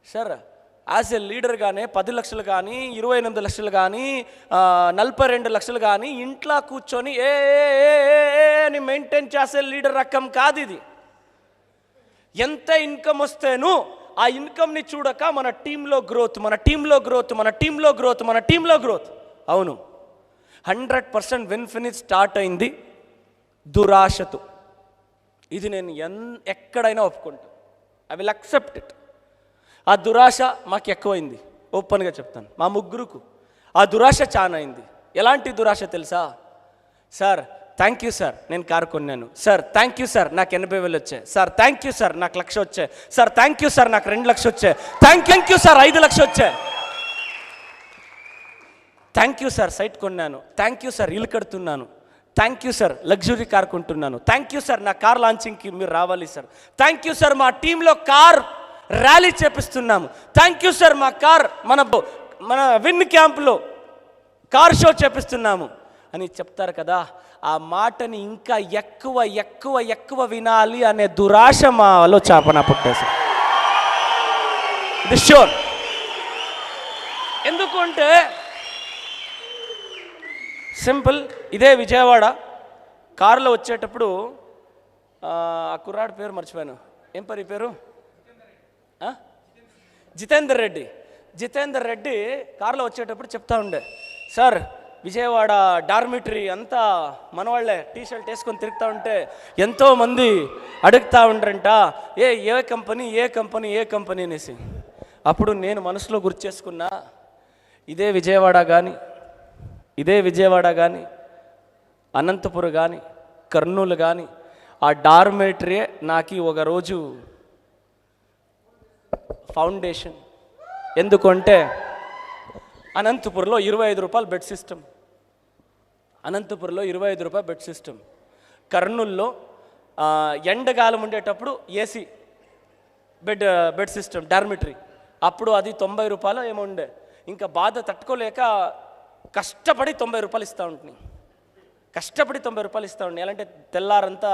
Sir as a లీడర్గానే 10 లక్షలు కానీ 28 లక్షలు కానీ 42 లక్షలు కానీ ఇంట్లో కూర్చొని అని మెయింటైన్ చేసే లీడర్ రకం కాదు ఇది. ఎంత ఇన్కమ్ వస్తేనూ ఆ ఇన్కమ్ని చూడక మన టీంలో గ్రోత్. అవును, 100% విన్ఫినిట్ స్టార్ట్ అయింది దురాశతో. ఇది నేను ఎక్కడైనా ఒప్పుకుంటా. I will accept it. ఆ దురాశ మాకు ఎక్కువైంది, ఓపెన్గా చెప్తాను. మా ముగ్గురుకు ఆ దురాశ చాలా అయింది. ఎలాంటి దురాశ తెలుసా? సార్ థ్యాంక్ యూ సార్ నేను కారు కొన్నాను, సార్ థ్యాంక్ యూ సార్ నాకు 80,000 వచ్చాయి, సార్ థ్యాంక్ యూ సార్ నాకు 1,00,000 వచ్చాయి, సార్ థ్యాంక్ యూ సార్ నాకు 2 లక్షలు వచ్చాయి, థ్యాంక్ యూ సార్ 5 లక్షలు వచ్చాయి, థ్యాంక్ యూ సార్ సైట్ కొన్నాను, థ్యాంక్ యూ సార్ ఇల్లు కడుతున్నాను, thank you sir luxury car కొంటున్నాను, థ్యాంక్ యూ సార్ నా కార్ లాంచింగ్కి మీరు రావాలి సార్, థ్యాంక్ యూ సార్ మా టీంలో కార్ ర్యాలీ చేపిస్తున్నాము, థ్యాంక్ యూ సార్ మా కార్ మన విన్ క్యాంప్లో కార్ షో చేపిస్తున్నాము అని చెప్తారు కదా. ఆ మాటని ఇంకా ఎక్కువ వినాలి అనే దురాశ మాలో చాపన పుట్టేసి. ఇది షూర్. ఎందుకంటే సింపుల్. ఇదే విజయవాడ కారులో వచ్చేటప్పుడు ఆ కుర్రాడి పేరు మర్చిపోయాను, ఏం పేరు జితేందర్ రెడ్డి కారులో వచ్చేటప్పుడు చెప్తా ఉండే, సార్ విజయవాడ డార్మిటరీ అంతా మనవాళ్లే టీషర్ట్ వేసుకొని తిరుగుతూ ఉంటే ఎంతోమంది అడుగుతూ ఉండరంట ఏ కంపెనీ అనేసి. అప్పుడు నేను మనసులో గుర్తు చేసుకున్నా, ఇదే విజయవాడ కానీ అనంతపురం కానీ కర్నూలు కానీ ఆ డార్మిటరీ నాకు ఒకరోజు ఫౌండేషన్. ఎందుకంటే అనంతపురంలో 25 రూపాయలు బెడ్ సిస్టమ్, కర్నూల్లో ఎండగాలం ఉండేటప్పుడు ఏసీ బెడ్ సిస్టమ్ డార్మిటరీ. అప్పుడు అది 90 రూపాయలు ఏమో ఉండే. ఇంకా బాధ తట్టుకోలేక కష్టపడి 90 రూపాయలు ఇస్తూ ఉంటుంది. ఎలాంటే తెల్లారంతా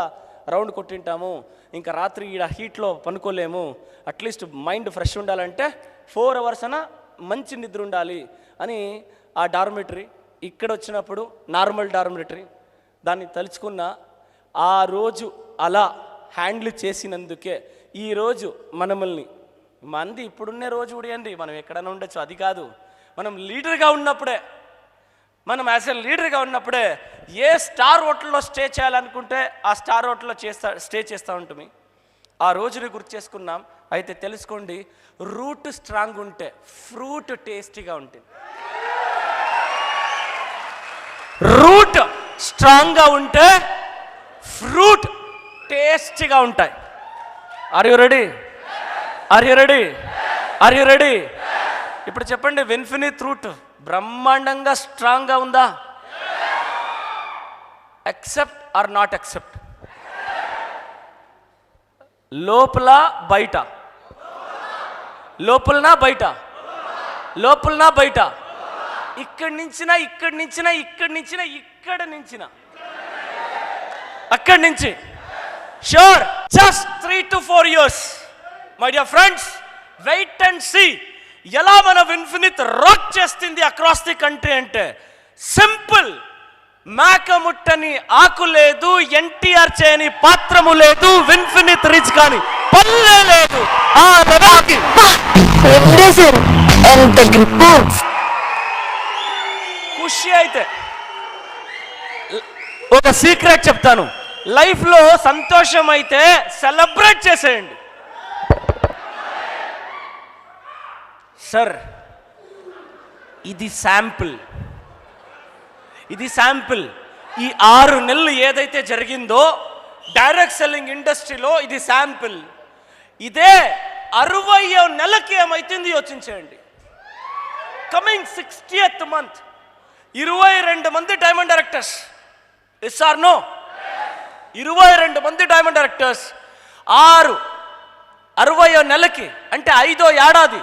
రౌండ్ కొట్టింటాము, ఇంకా రాత్రి ఈడ హీట్లో పనుకోలేము, అట్లీస్ట్ మైండ్ ఫ్రెష్ ఉండాలంటే 4 అవర్స్ అన్నా మంచి నిద్ర ఉండాలి అని ఆ డార్మిటరీ ఇక్కడ వచ్చినప్పుడు నార్మల్ డార్మిటరీ దాన్ని తలుచుకున్న ఆ రోజు అలా హ్యాండిల్ చేసినందుకే ఈరోజు మనల్ని మంది ఇప్పుడున్నే రోజు ఉడియండి మనం ఎక్కడైనా ఉండొచ్చు, అది కాదు. మనం యాజ్ ఎ లీడర్గా ఉన్నప్పుడే ఏ స్టార్ హోటల్లో స్టే చేయాలనుకుంటే ఆ స్టార్ హోటల్లో స్టే చేస్తూ ఉంటుంది. ఆ రోజుని గుర్తు చేసుకున్నాం. అయితే తెలుసుకోండి, రూట్ స్ట్రాంగ్ ఉంటే ఫ్రూట్ టేస్టీగా ఉంటుంది. రూట్ స్ట్రాంగ్గా ఉంటే ఫ్రూట్ టేస్టీగా ఉంటాయి. Are you ready? ఇప్పుడు చెప్పండి, విన్ఫినిట్ రూట్ బ్రహ్మాండంగా స్ట్రాంగ్గా ఉందా? Accept or not accept? లోపల బయట ఇక్కడి నుంచిన అక్కడి నుంచి sure just 3 to 4 years my dear friends, wait and see ఎలా మన విన్ఫినిట్ రాక్ చేస్తుంది అక్రాస్ ది కంట్రీ. అంటే సింపుల్, మేకముట్టని ఆకు లేదు, ఎన్టీఆర్ చేయని పాత్రము లేదు, విన్ఫినిట్ రిచ్ కానీ పల్లె లేదు. ఆ లెవెల్కి ఖుషి. అయితే ఒక సీక్రెట్ చెప్తాను, లైఫ్లో సంతోషం అయితే సెలబ్రేట్ చేసేయండి. సార్ ఇది శాంపుల్, ఇది శాంపుల్. ఈ 6 నెలలు ఏదైతే జరిగిందో డైరెక్ట్ సెల్లింగ్ ఇండస్ట్రీలో ఇది శాంపుల్. ఇదే 60వ నెలకి ఏమైతుంది యోచించండి. కమింగ్ 60th మంత్ 22 మంది diamond directors. Yes or no? 22 మంది డైమండ్ డైరెక్టర్స్ 60వ నెలకి అంటే 5వ ఏడాది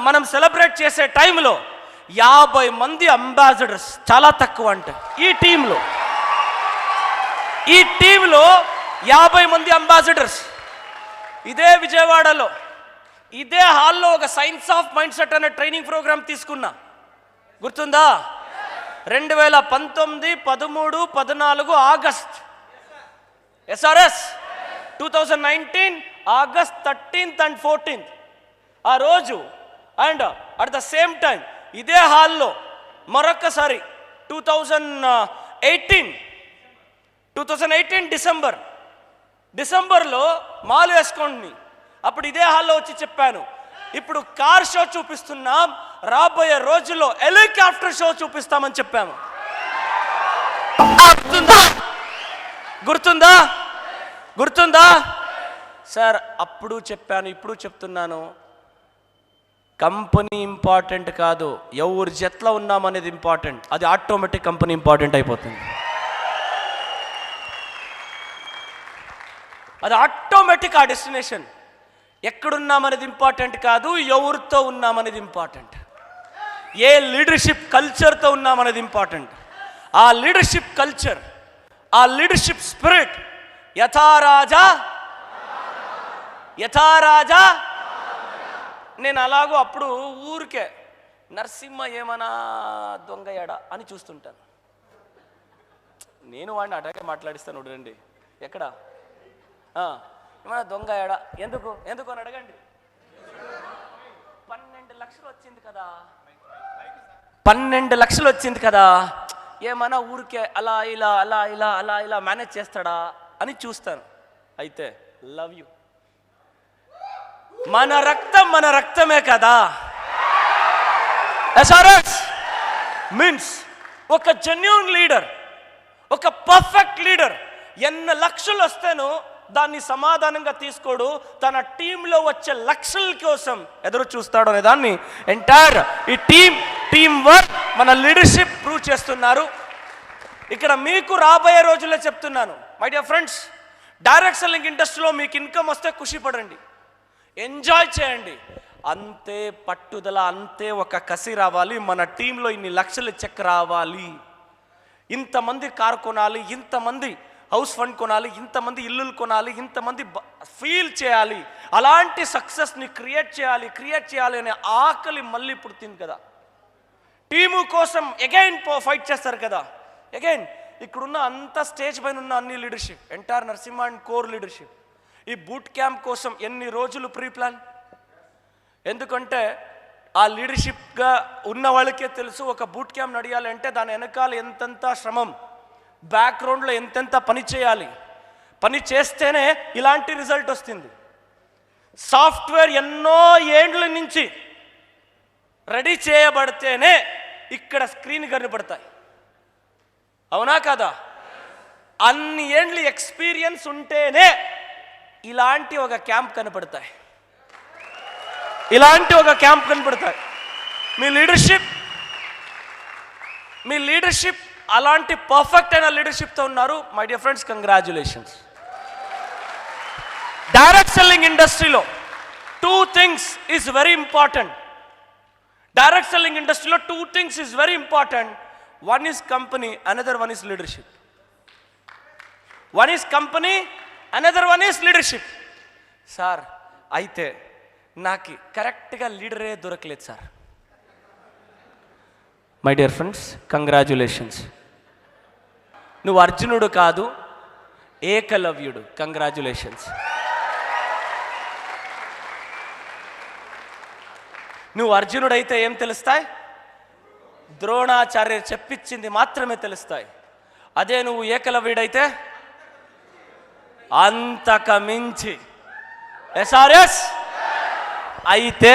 మనం సెలబ్రేట్ చేసే టైంలో 50 మంది అంబాసిడర్స్. చాలా తక్కువ అంటే ఈ టీంలో 50 మంది అంబాసిడర్స్. ఇదే విజయవాడలో ఇదే హాల్లో ఒక సైన్స్ ఆఫ్ మైండ్ సెట్ అనే ట్రైనింగ్ ప్రోగ్రామ్ తీసుకున్నా, గుర్తుందా? 2019, 13, 14 August. SRS 2019 August 13th and 14th ఆ రోజు. And at the same time ఇదే హాల్లో మరొకసారి 2018 డిసెంబర్లో మాలు వేసుకోండి. అప్పుడు ఇదే హాల్లో వచ్చి చెప్పాను, ఇప్పుడు కార్ షో చూపిస్తున్నాం, రాబోయే రోజుల్లో హెలికాప్టర్ షో చూపిస్తామని చెప్పాము. గుర్తుందా సార్? అప్పుడు చెప్పాను, ఇప్పుడు చెప్తున్నాను, కంపెనీ ఇంపార్టెంట్ కాదు, ఎవరి జట్లో ఉన్నామనేది ఇంపార్టెంట్. అది ఆటోమేటిక్ కంపెనీ ఇంపార్టెంట్ అయిపోతుంది. అది ఆటోమేటిక్ ఆ డెస్టినేషన్. ఎక్కడున్నామనేది ఇంపార్టెంట్ కాదు, ఎవరితో ఉన్నామనేది ఇంపార్టెంట్. ఏ లీడర్షిప్ కల్చర్తో ఉన్నామనేది ఇంపార్టెంట్. ఆ లీడర్షిప్ కల్చర్, ఆ లీడర్షిప్ స్పిరిట్ యథారాజా. నేను అలాగో అప్పుడు ఊరికే నరసింహ ఏమన్నా దొంగయాడా అని చూస్తుంటాను. నేను వాడిని అటాగే మాట్లాడిస్తాను. రండి, ఎక్కడ ఏమన్నా దొంగయాడా, ఎందుకు అని అడగండి. 12 లక్షలు వచ్చింది కదా, 12 లక్షలు వచ్చింది కదా, ఏమన్నా ఊరికే అలా ఇలా మేనేజ్ చేస్తాడా అని చూస్తాను. అయితే లవ్ యూ, మన రక్తమే కదా. ఎస్ఆర్ఎస్ మీన్స్ ఒక జెన్యూన్ లీడర్, ఒక పర్ఫెక్ట్ లీడర్ ఎన్ని లక్షలు వస్తేనో దాన్ని సమాధానంగా తీసుకోడు, తన టీంలో వచ్చే లక్షల కోసం ఎదురు చూస్తాడు అనే దాన్ని ఎంటైర్ ఈ టీమ్ వర్క్, మన లీడర్షిప్ ప్రూవ్ చేస్తున్నారు. ఇక్కడ మీకు రాబోయే రోజుల్లో చెప్తున్నాను, my dear friends, direct selling ఇండస్ట్రీలో మీకు ఇన్కమ్ వస్తే ఖుషి పడండి, ఎంజాయ్ చేయండి. అంతే పట్టుదల, అంతే ఒక కసి రావాలి. మన టీంలో ఇన్ని లక్షల చెక్ రావాలి, ఇంతమంది కారు కొనాలి, ఇంతమంది హౌస్ ఫండ్ కొనాలి, ఇంతమంది ఇల్లులు కొనాలి, ఇంతమంది ఫీల్ చేయాలి, అలాంటి సక్సెస్ని క్రియేట్ చేయాలి అనే ఆకలి మళ్ళీ పుడుతుంది కదా. టీము కోసం అగైన్ ఫైట్ చేస్తారు కదా. అగైన్ ఇక్కడున్న అంత స్టేజ్ పైన ఉన్న అన్ని leadership, entire Narasimha and core leadership, ఈ బూట్ క్యాంప్ కోసం ఎన్ని రోజులు ప్రీ ప్లాన్. ఎందుకంటే ఆ లీడర్షిప్గా ఉన్న వాళ్ళకే తెలుసు, ఒక బూట్ క్యాంప్ నడియాలంటే దాని వెనకాల ఎంతెంత శ్రమం, బ్యాక్గ్రౌండ్లో ఎంతెంత పని చేయాలి. పని చేస్తేనే ఇలాంటి రిజల్ట్ వస్తుంది. సాఫ్ట్వేర్ ఎన్నో ఏండ్ల నుంచి రెడీ చేయబడితేనే ఇక్కడ స్క్రీన్ కనబడతాయి, అవునా కదా? అన్ని ఏండ్ల ఎక్స్పీరియన్స్ ఉంటేనే ఇలాంటి ఒక క్యాంప్ కనపడతాయి, మీ లీడర్షిప్ అలాంటి పర్ఫెక్ట్ అయిన లీడర్షిప్తో ఉన్నారు. My dear friends, congratulations. Direct selling ఇండస్ట్రీలో 2 things is very important. Direct selling ఇండస్ట్రీలో 2 things is very important. One is company, another one is leadership. One is company, another one is leadership. Sir, అయితే నాకు కరెక్ట్గా లీడరే దొరకలేదు sir. My dear friends, congratulations. నువ్వు అర్జునుడు కాదు, ఏకలవ్యుడు. Congratulations. నువ్వు అర్జునుడైతే ఏం తెలుస్తాయి? ద్రోణాచార్య చెప్పించింది మాత్రమే తెలుస్తాయి. అదే నువ్వు ఏకలవ్యుడైతే అంతక మించి. ఎస్ఆర్ఎస్ అయితే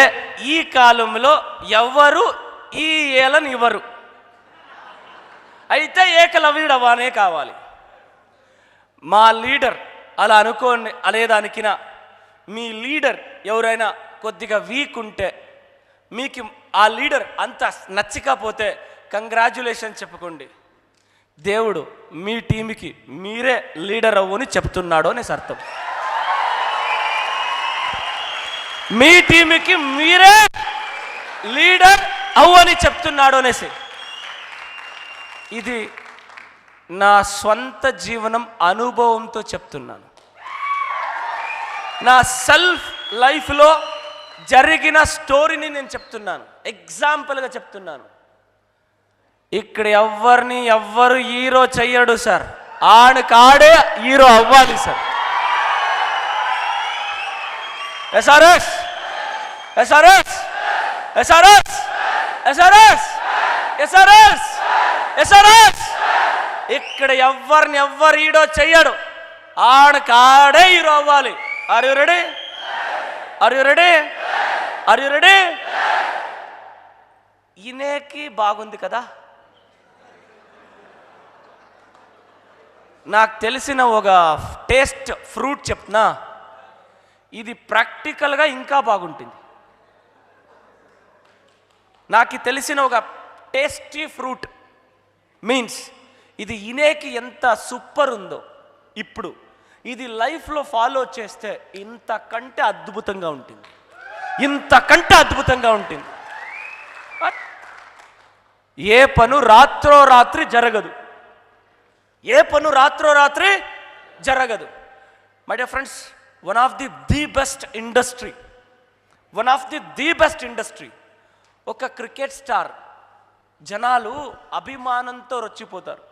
ఈ కాలంలో ఎవరు ఈ ఏలను ఇవ్వరు. అయితే ఏకలవ్యుడవానే కావాలి. మా లీడర్ అలా అనుకోండి అనేదానికినా మీ లీడర్ ఎవరైనా కొద్దిగా వీక్ ఉంటే, మీకు ఆ లీడర్ అంత నచ్చకపోతే కంగ్రాచ్యులేషన్ చెప్పుకోండి. దేవుడు మీ టీంకి మీరే లీడర్ అవ్వని చెప్తున్నాడు అనేసి అర్థం. మీ టీంకి మీరే లీడర్ అవ్వని చెప్తున్నాడు అనేసి. ఇది నా స్వంత జీవనం అనుభవంతో చెప్తున్నాను. నా సెల్ఫ్ లైఫ్లో జరిగిన స్టోరీని నేను చెప్తున్నాను, ఎగ్జాంపుల్గా చెప్తున్నాను. ఇక్కడ ఎవ్వరు హీరో చెయ్యడు సార్, ఆడకాడే హీరో అవ్వాలి sir. Yes or yes yes or yes yes or yes yes or yes yes or yes yes or yes. ఇక్కడ ఎవ్వరు హీరో చెయ్యడు, ఆడకాడే హీరో అవ్వాలి. Are you ready? Are you ready? Are you ready? ఈయనకి బాగుంది కదా. నాకు తెలిసిన ఒక టేస్ట్ ఫ్రూట్ చెప్తున్నా, ఇది ప్రాక్టికల్గా ఇంకా బాగుంటుంది. నాకు తెలిసిన ఒక టేస్టీ ఫ్రూట్ మీన్స్ ఇది ఇనేకి ఎంత సూపర్ ఉందో, ఇప్పుడు ఇది లైఫ్లో ఫాలో చేస్తే ఇంతకంటే అద్భుతంగా ఉంటుంది, ఇంతకంటే అద్భుతంగా ఉంటుంది. ఏ పను రాత్రో రాత్రి జరగదు, ఏ పను రాత్రో రాత్రి జరగదు. My dear friends, one of the best industry, one of the best industry. ఒక క్రికెట్ స్టార్ జనాలు అభిమానంతో రొచ్చిపోతారు.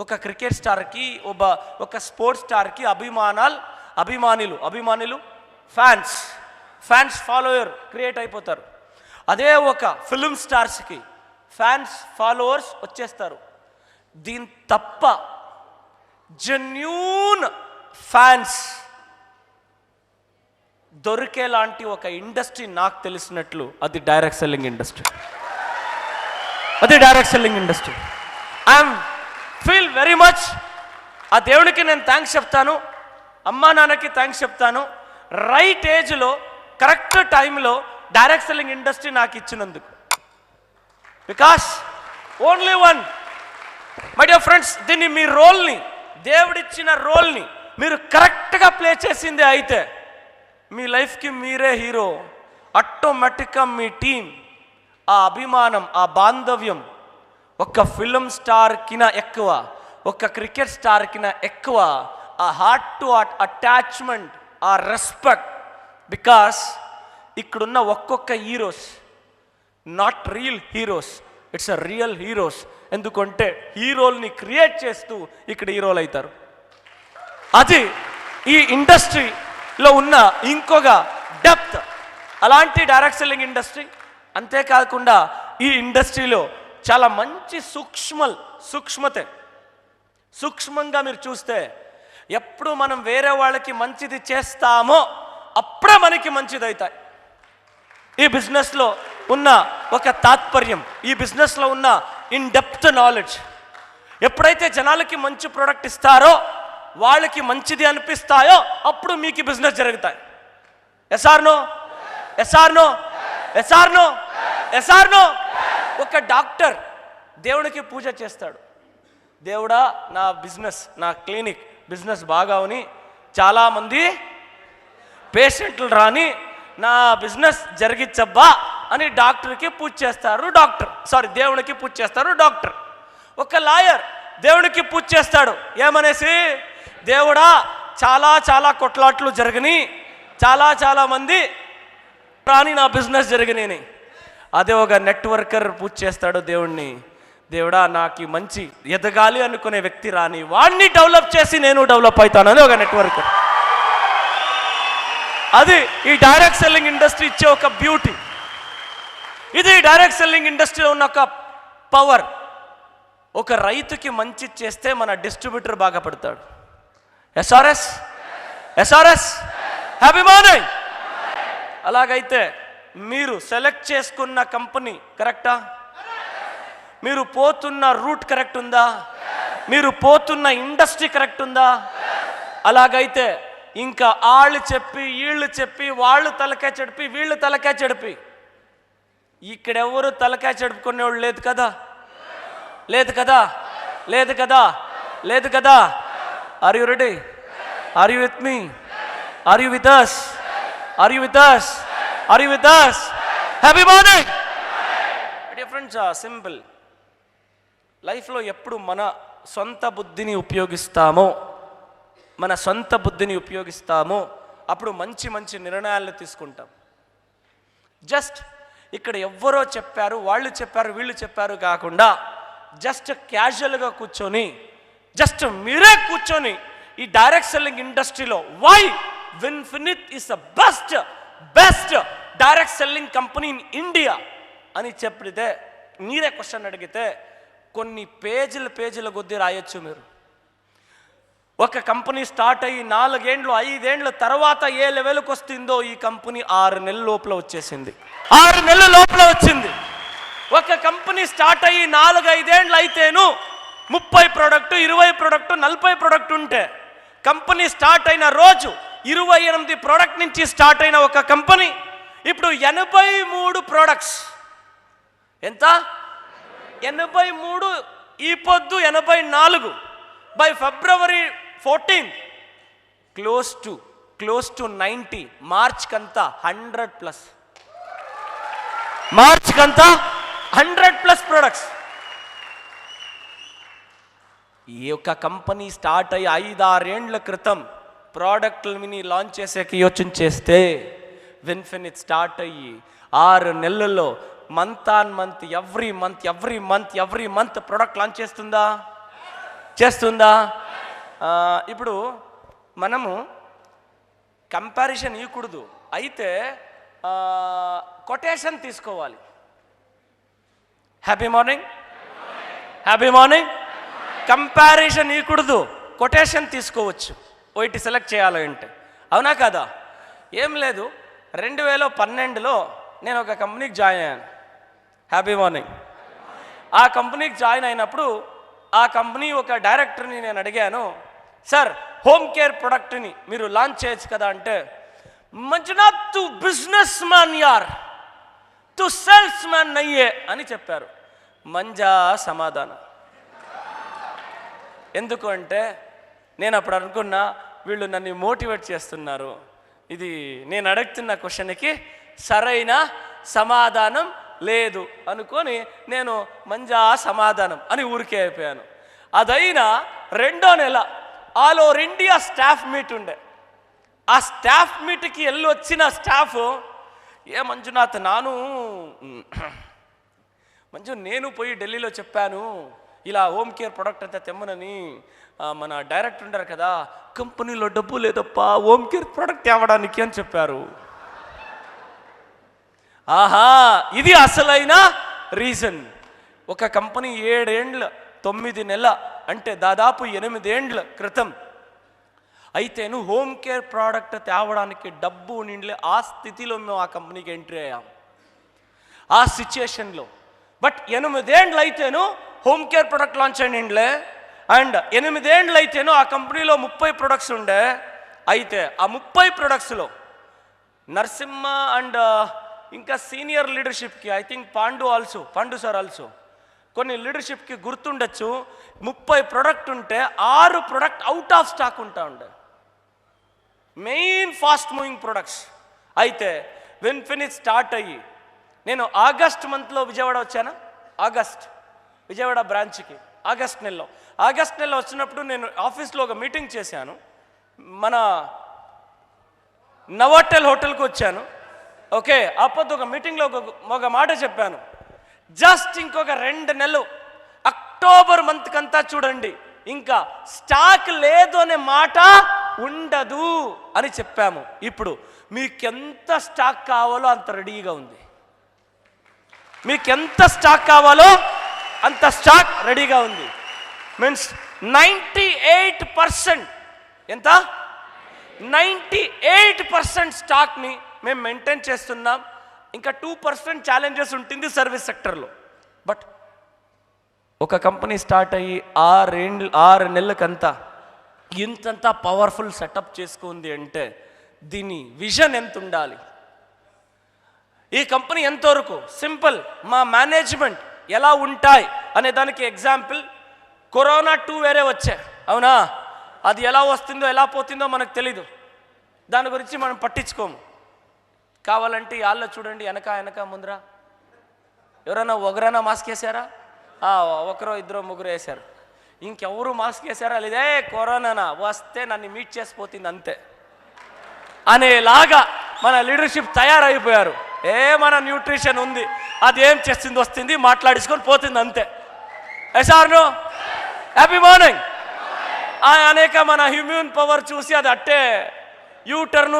ఒక క్రికెట్ స్టార్కి ఒక స్పోర్ట్స్ స్టార్కి అభిమానులు ఫ్యాన్స్ ఫాలోయర్ క్రియేట్ అయిపోతారు. అదే ఒక ఫిల్మ్ స్టార్స్కి ఫ్యాన్స్ ఫాలోవర్స్ వచ్చేస్తారు. దీని తప్ప జెన్యూన్ ఫ్యాన్స్ దొరికేలాంటి ఒక ఇండస్ట్రీ నాకు తెలిసినట్లు అది డైరెక్ట్ సెల్లింగ్ ఇండస్ట్రీ. అది direct selling industry. I'm feel very much. ఆ దేవునికి నేను థ్యాంక్స్ చెప్తాను, అమ్మా నాన్నకి థ్యాంక్స్ చెప్తాను. రైట్ ఏజ్లో కరెక్ట్ టైంలో డైరెక్ట్ సెల్లింగ్ ఇండస్ట్రీ నాకు ఇచ్చినందుకు. Because only one. My dear friends, దీన్ని మీ రోల్ని, దేవుడిచ్చిన రోల్ని మీరు కరెక్ట్గా ప్లే చేసిందే అయితే మీ లైఫ్కి మీరే హీరో. ఆటోమేటిక్గా మీ టీం, ఆ అభిమానం, ఆ బాంధవ్యం ఒక ఫిల్మ్ స్టార్కిన ఎక్కువ, ఒక క్రికెట్ స్టార్కిన ఎక్కువ. ఆ హార్ట్ టు హార్ట్ అటాచ్మెంట్, ఆ రెస్పెక్ట్. బికాస్ ఇక్కడున్న ఒక్కొక్క heroes not real heroes, it's a real heroes. ఎందుకంటే హీరోల్ని క్రియేట్ చేస్తూ ఇక్కడ హీరోలు అవుతారు. అది ఈ ఇండస్ట్రీలో ఉన్న ఇంకొక డెప్త్. అలాంటి డైరెక్ట్ సెల్లింగ్ ఇండస్ట్రీ. అంతేకాకుండా ఈ ఇండస్ట్రీలో చాలా మంచి సూక్ష్మంగా మీరు చూస్తే ఎప్పుడు మనం వేరే వాళ్ళకి మంచిది చేస్తామో అప్పుడే మనకి మంచిది అవుతాయి. ఈ బిజినెస్లో ఉన్న ఒక తాత్పర్యం, ఈ బిజినెస్లో ఉన్న ఇన్ డెప్త్ నాలెడ్జ్. ఎప్పుడైతే జనాలకి మంచి ప్రోడక్ట్ ఇస్తారో, వాళ్ళకి మంచిది అనిపిస్తాయో అప్పుడు మీకు బిజినెస్ జరుగుతాయి. ఎస్ఆర్నో ఎస్ఆర్నో ఎస్ఆర్నో ఎస్ఆర్నో. ఒక డాక్టర్ దేవుడికి పూజ చేస్తాడు. దేవుడా, నా బిజినెస్, నా క్లినిక్ బిజినెస్ బాగా ఉని చాలామంది పేషెంట్లు రాని నా బిజినెస్ జరిగిచ్చబ్బా అని డాక్టర్కి పూజ చేస్తారు. దేవుడికి పూజ చేస్తారు డాక్టర్. ఒక లాయర్ దేవుడికి పూజ చేస్తాడు. ఏమనేసి? దేవుడా, చాలా కొట్లాట్లు జరిగినాయి, చాలా మంది రాని నా బిజినెస్ జరిగినాయి. అదే ఒక నెట్వర్కర్ పూజ చేస్తాడు దేవుణ్ణి. దేవుడా, నాకు మంచి ఎదగాలి అనుకునే వ్యక్తి రాని, వాడిని డెవలప్ చేసి నేను డెవలప్ అవుతానని ఒక నెట్వర్కర్. అది ఈ డైరెక్ట్ సెల్లింగ్ ఇండస్ట్రీ ఇచ్చే ఒక బ్యూటీ. ఇది డైరెక్ట్ సెల్లింగ్ ఇండస్ట్రీలో ఉన్న ఒక పవర్. ఒక రైతుకి మంచి చేస్తే మన డిస్ట్రిబ్యూటర్ బాగా పడతాడు. Yes or yes happy morning. అలాగైతే మీరు సెలెక్ట్ చేసుకున్న కంపెనీ కరెక్టా? మీరు పోతున్న రూట్ కరెక్ట్ ఉందా? మీరు పోతున్న ఇండస్ట్రీ కరెక్ట్ ఉందా? అలాగైతే ఇంకా వాళ్ళు చెప్పి వీళ్ళు చెప్పి వాళ్ళు తలకాయ చెడిపి వీళ్ళు తలకాయ చెడిపి ఇక్కడెవరు తలకాయ చెడుపుకునేవాళ్ళు లేదు కదా, లేదు కదా, లేదు కదా, లేదు కదా. Are you ready? Are you with me? Are you with us? Are you with us? Are you with us? Happy morning dear friends. Simple. లైఫ్లో ఎప్పుడు మన సొంత బుద్ధిని ఉపయోగిస్తామో అప్పుడు మంచి మంచి నిర్ణయాలు తీసుకుంటాం. జస్ట్ ఇక్కడ ఎవ్వరో చెప్పారు, వాళ్ళు చెప్పారు, వీళ్ళు చెప్పారు కాకుండా జస్ట్ క్యాజువల్గా కూర్చొని మీరే కూర్చొని ఈ డైరెక్ట్ సెల్లింగ్ ఇండస్ట్రీలో why Vinfinite is the best direct selling company in India అని చెప్పితే, మీరే క్వశ్చన్ అడిగితే కొన్ని పేజీల కొద్దీ రాయొచ్చు మీరు. ఒక కంపెనీ స్టార్ట్ అయ్యి 4 ఏళ్ళు 5 ఏళ్ళ తర్వాత ఏ లెవెల్కి వస్తుందో ఈ కంపెనీ 6 నెలల లోపల వచ్చేసింది. 6 నెలల లోపల వచ్చింది. ఒక కంపెనీ స్టార్ట్ అయ్యి 4-5 ఏళ్ళు అయితేను 30 ప్రోడక్ట్ 20 ప్రోడక్ట్ 40 ప్రోడక్ట్ ఉంటే, కంపెనీ స్టార్ట్ అయిన రోజు 28 ప్రోడక్ట్ నుంచి స్టార్ట్ అయిన ఒక కంపెనీ ఇప్పుడు 83 ప్రోడక్ట్స్. ఎంత? 83. ఈ పొద్దు 84. By February 14 close to 90. March కంతా 100+. మార్చ్ కంతా 100+ ప్రోడక్ట్స్. ఈ యొక్క కంపెనీ స్టార్ట్ అయ్యి 5-6 ఏండ్ల క్రితం ప్రోడక్ట్లని లాంచ్ చేసేకి యోచన చేస్తే, విన్ఫినిట్ స్టార్ట్ అయ్యి 6 నెలల్లో month on month every month product launch చేస్తుందా? ఇప్పుడు మనము కంపారిజన్ ఇవ్వకూడదు, అయితే కొటేషన్ తీసుకోవాలి. Happy morning. కంపారిజన్ ఇవ్వకూడదు, కొటేషన్ తీసుకోవచ్చు ఒకటి సెలెక్ట్ చేయాలంటే. అవునా కదా? ఏం లేదు, 2012లో నేను ఒక కంపెనీకి జాయిన్ అయ్యాను. Happy morning. ఆ కంపెనీకి జాయిన్ అయినప్పుడు ఆ కంపెనీ ఒక డైరెక్టర్ని నేను అడిగాను, సార్ హోమ్ కేర్ ప్రొడక్ట్ని మీరు లాంచ్ చేయొచ్చు కదా అంటే, మంజునాథ్ తు బిజినెస్ మ్యాన్ యార్, తు సేల్స్ మ్యాన్ నయ్యే అని చెప్పారు. మంజా సమాధానం. ఎందుకు అంటే నేను అప్పుడు అనుకున్నా, వీళ్ళు నన్ను మోటివేట్ చేస్తున్నారు, ఇది నేను అడుగుతున్న క్వశ్చన్కి సరైన సమాధానం లేదు అనుకొని నేను మంజా సమాధానం అని ఊరికే అయిపోయాను. అదైనా 2వ నెల all over India staff meet ఉండే. ఆ స్టాఫ్ మీట్కి వెళ్ళి వచ్చిన స్టాఫ్, ఏ మంజునాథ్ నేను పోయి ఢిల్లీలో చెప్పాను ఇలా హోమ్ కేర్ ప్రొడక్ట్ అంతా తెమ్మనని, మన డైరెక్టర్ ఉంటారు కదా, కంపెనీలో డబ్బు లేదప్ప హోమ్ కేర్ ప్రొడక్ట్ తేవడానికి అని చెప్పారు. ఆహా, ఇది అసలైన రీజన్. ఒక కంపెనీ 7 ఏండ్ల 9 నెలల అంటే దాదాపు 8 ఏండ్ల క్రితం అయితేను హోమ్ కేర్ ప్రోడక్ట్ తేవడానికి డబ్బు నిండలే. ఆ స్థితిలో మేము ఆ కంపెనీకి ఎంట్రీ అయ్యాం, ఆ సిచ్యుయేషన్లో. బట్ 8 ఏండ్లు అయితేను హోమ్ కేర్ ప్రొడక్ట్ లాంచ్ అయ్యిండ్లే. అండ్ 8 ఏండ్లు అయితేను ఆ కంపెనీలో 30 ప్రొడక్ట్స్ ఉండే. అయితే ఆ 30 ప్రొడక్ట్స్లో నరసింహ అండ్ ఇంకా సీనియర్ లీడర్షిప్కి, I think Pandu sir also కొన్ని లీడర్షిప్కి గుర్తుండొచ్చు, 30 ప్రొడక్ట్ ఉంటే 6 ప్రొడక్ట్ అవుట్ ఆఫ్ స్టాక్ ఉండే, మెయిన్ ఫాస్ట్ మూవింగ్ ప్రొడక్ట్స్. అయితే విన్ఫినిట్ స్టార్ట్ అయ్యి నేను ఆగస్ట్ మంత్లో విజయవాడ వచ్చాను. విజయవాడ బ్రాంచ్కి ఆగస్ట్ నెలలో వచ్చినప్పుడు నేను ఆఫీస్లో ఒక మీటింగ్ చేశాను. మన నవోటెల్ హోటల్కి వచ్చాను. ఓకే, అప్పుడు ఒక మీటింగ్లో ఒక మాట చెప్పాను, జస్ట్ ఇంకొక 2 నెలలు అక్టోబర్ మంత్ కంతా చూడండి, ఇంకా స్టాక్ లేదు అనే మాట ఉండదు అని చెప్పాము. ఇప్పుడు మీకెంత స్టాక్ కావాలో అంత రెడీగా ఉంది. మీకెంత స్టాక్ కావాలో అంత స్టాక్ రెడీగా ఉంది. మీన్స్ 98%. ఎంత? 98% స్టాక్ని మేము మెయింటైన్ చేస్తున్నాం. ఇంకా 2% ఛాలెంజెస్ ఉంటుంది సర్వీస్ సెక్టర్లో. బట్ ఒక కంపెనీ స్టార్ట్ అయ్యి 6 నెలలకంతా ఇంతంతా పవర్ఫుల్ సెటప్ చేసుకుంది అంటే దీని విజన్ ఎంత ఉండాలి, ఈ కంపెనీ ఎంతవరకు సింపుల్, మా మేనేజ్మెంట్ ఎలా ఉంటాయి అనే దానికి ఎగ్జాంపుల్ కరోనా 2 వేరే వచ్చాయి, అవునా? అది ఎలా వస్తుందో ఎలా పోతుందో మనకు తెలీదు, దాని గురించి మనం పట్టించుకోము. కావాలంటే వాళ్ళ చూడండి, వెనక ముందర ఎవరైనా ఒకరైనా మాస్క్ వేసారా? ఒకరో ఇద్దరు ముగ్గురు వేశారు. ఇంకెవరు మాస్క్ వేసారా? లేదే కరోనా వస్తే నన్ను మీట్ చేసిపోతుంది అంతే అనేలాగా మన లీడర్షిప్ తయారైపోయారు. మన న్యూట్రిషన్ ఉంది, అది ఏం చేస్తుంది వస్తుంది మాట్లాడించుకొని పోతుంది అంతే. ఎసార్నో హ్యాపీ మార్నింగ్ అనేక మన హ్యూమన్ పవర్ చూసి అది అట్టే యూటర్ను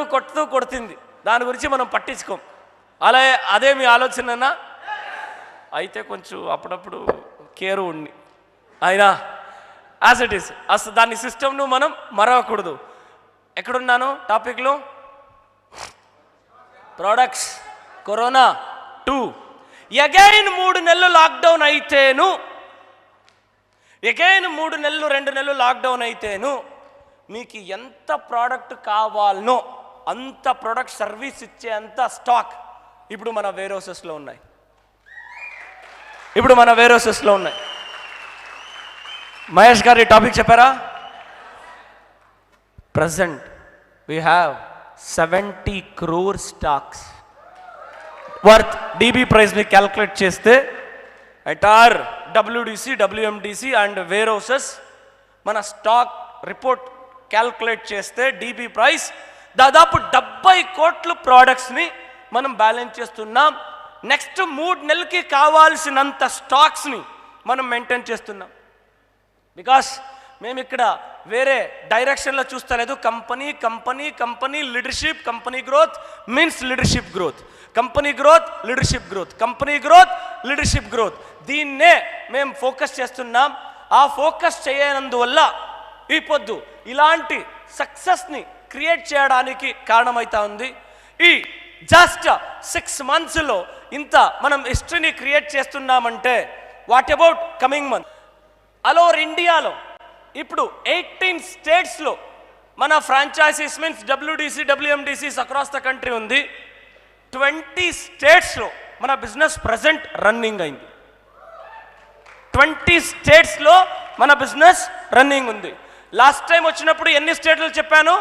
కొడుతుంది, దాని గురించి మనం పట్టించుకోం. అదే మీ ఆలోచననా? అయితే కొంచెం అప్పుడప్పుడు కేరు ఉండి అయినా యాజ్ ఇట్ ఈస్ అసలు దాని సిస్టమ్ను మనం మరవకూడదు. ఎక్కడున్నాను టాపిక్లో? ప్రొడక్ట్స్. కరోనా 2 ఎగైన్ 3 నెలలు లాక్డౌన్ అయితేను, ఎగైన్ 3 నెలలు 2 నెలలు లాక్డౌన్ అయితేను మీకు ఎంత ప్రోడక్ట్ కావాలనో అంత ప్రోడక్ట్ సర్వీస్ ఇచ్చే అంత స్టాక్ ఇప్పుడు మన వేర్హౌసెస్లో ఉన్నాయి. మహేష్ గారు ఈ టాపిక్ చెప్పారా? Present we have 70 crore stocks worth DB ప్రైస్ని క్యాల్కులేట్ చేస్తే entire WDC, WMDC and warehouses మన స్టాక్ రిపోర్ట్ క్యాల్కులేట్ చేస్తే డీబీ ప్రైస్ దాదాపు 70 కోట్ల ప్రోడక్ట్స్ని మనం బ్యాలెన్స్ చేస్తున్నాం. నెక్స్ట్ 3 నెలలకి కావాల్సినంత స్టాక్స్ని మనం మెయింటైన్ చేస్తున్నాం. బికాస్ మేము ఇక్కడ వేరే డైరెక్షన్లో చూస్తలేదు. Company leadership, company growth means leadership growth, company growth leadership growth, company growth leadership growth, దీన్నే మేము ఫోకస్ చేస్తున్నాం. ఆ ఫోకస్ చేయనందువల్ల ఈ పొద్దు ఇలాంటి సక్సెస్ని క్రియేట్ చేయడానికి కారణమవుతా ఉంది. ఈ జస్ట్ 6 monthsలో ఇంత మనం హిస్టరీని క్రియేట్ చేస్తున్నామంటే what about coming month? All over ఇండియాలో ఇప్పుడు 18 స్టేట్స్లో మన ఫ్రాంచైజీస్ మీన్స్ డబ్ల్యూడిసి, డబ్ల్యూఎండిసిస్ అక్రాస్ ద కంట్రీ ఉంది. 20 స్టేట్స్లో మన బిజినెస్ ప్రజెంట్ రన్నింగ్ అయింది. 20 స్టేట్స్లో మన బిజినెస్ రన్నింగ్ ఉంది. లాస్ట్ టైం వచ్చినప్పుడు ఎన్ని స్టేట్లు చెప్పాను?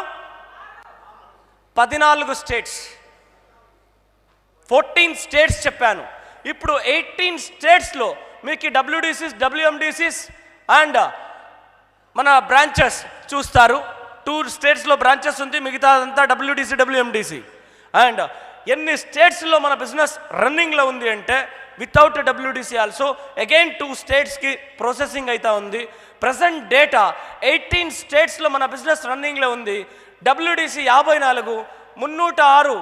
14 స్టేట్స్, 14 స్టేట్స్ చెప్పాను. ఇప్పుడు 18 స్టేట్స్లో మీకు డబ్ల్యూడిసిస్, డబ్ల్యూఎండిసిస్ అండ్ మన బ్రాంచెస్ చూస్తారు. 2 స్టేట్స్లో బ్రాంచెస్ ఉంది, మిగతా అంతా డబ్ల్యూడిసి, డబ్ల్యూఎండిసి. అండ్ ఎన్ని స్టేట్స్లో మన బిజినెస్ రన్నింగ్లో ఉంది అంటే వితౌట్ డబ్ల్యూడిసి ఆల్సో అగైన్ 2 స్టేట్స్కి ప్రాసెసింగ్ అవుతా ఉంది. ప్రజెంట్ డేటా 18 స్టేట్స్లో మన బిజినెస్ రన్నింగ్లో ఉంది. డబ్ల్యూడిసి 54, 306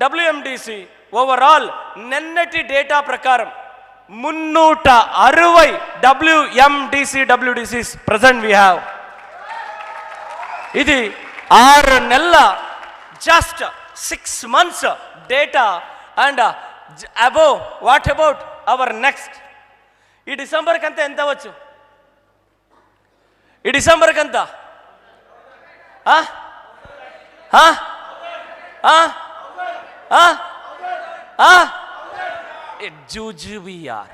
డబ్ల్యూఎండిసి. ఓవరాల్ నిన్నటి డేటా ప్రకారం 360 డబ్ల్యూఎండిసి, డబ్ల్యూడిసిస్ ప్రజెంట్ వీ హ్యావ్. ఇది 6 నెలల just 6 months data. And above what about our next? ఈ డిసెంబర్కి అంతా ఎంత అవ్వచ్చు? ఈ డిసెంబర్కి అంతా జూజుబిఆర్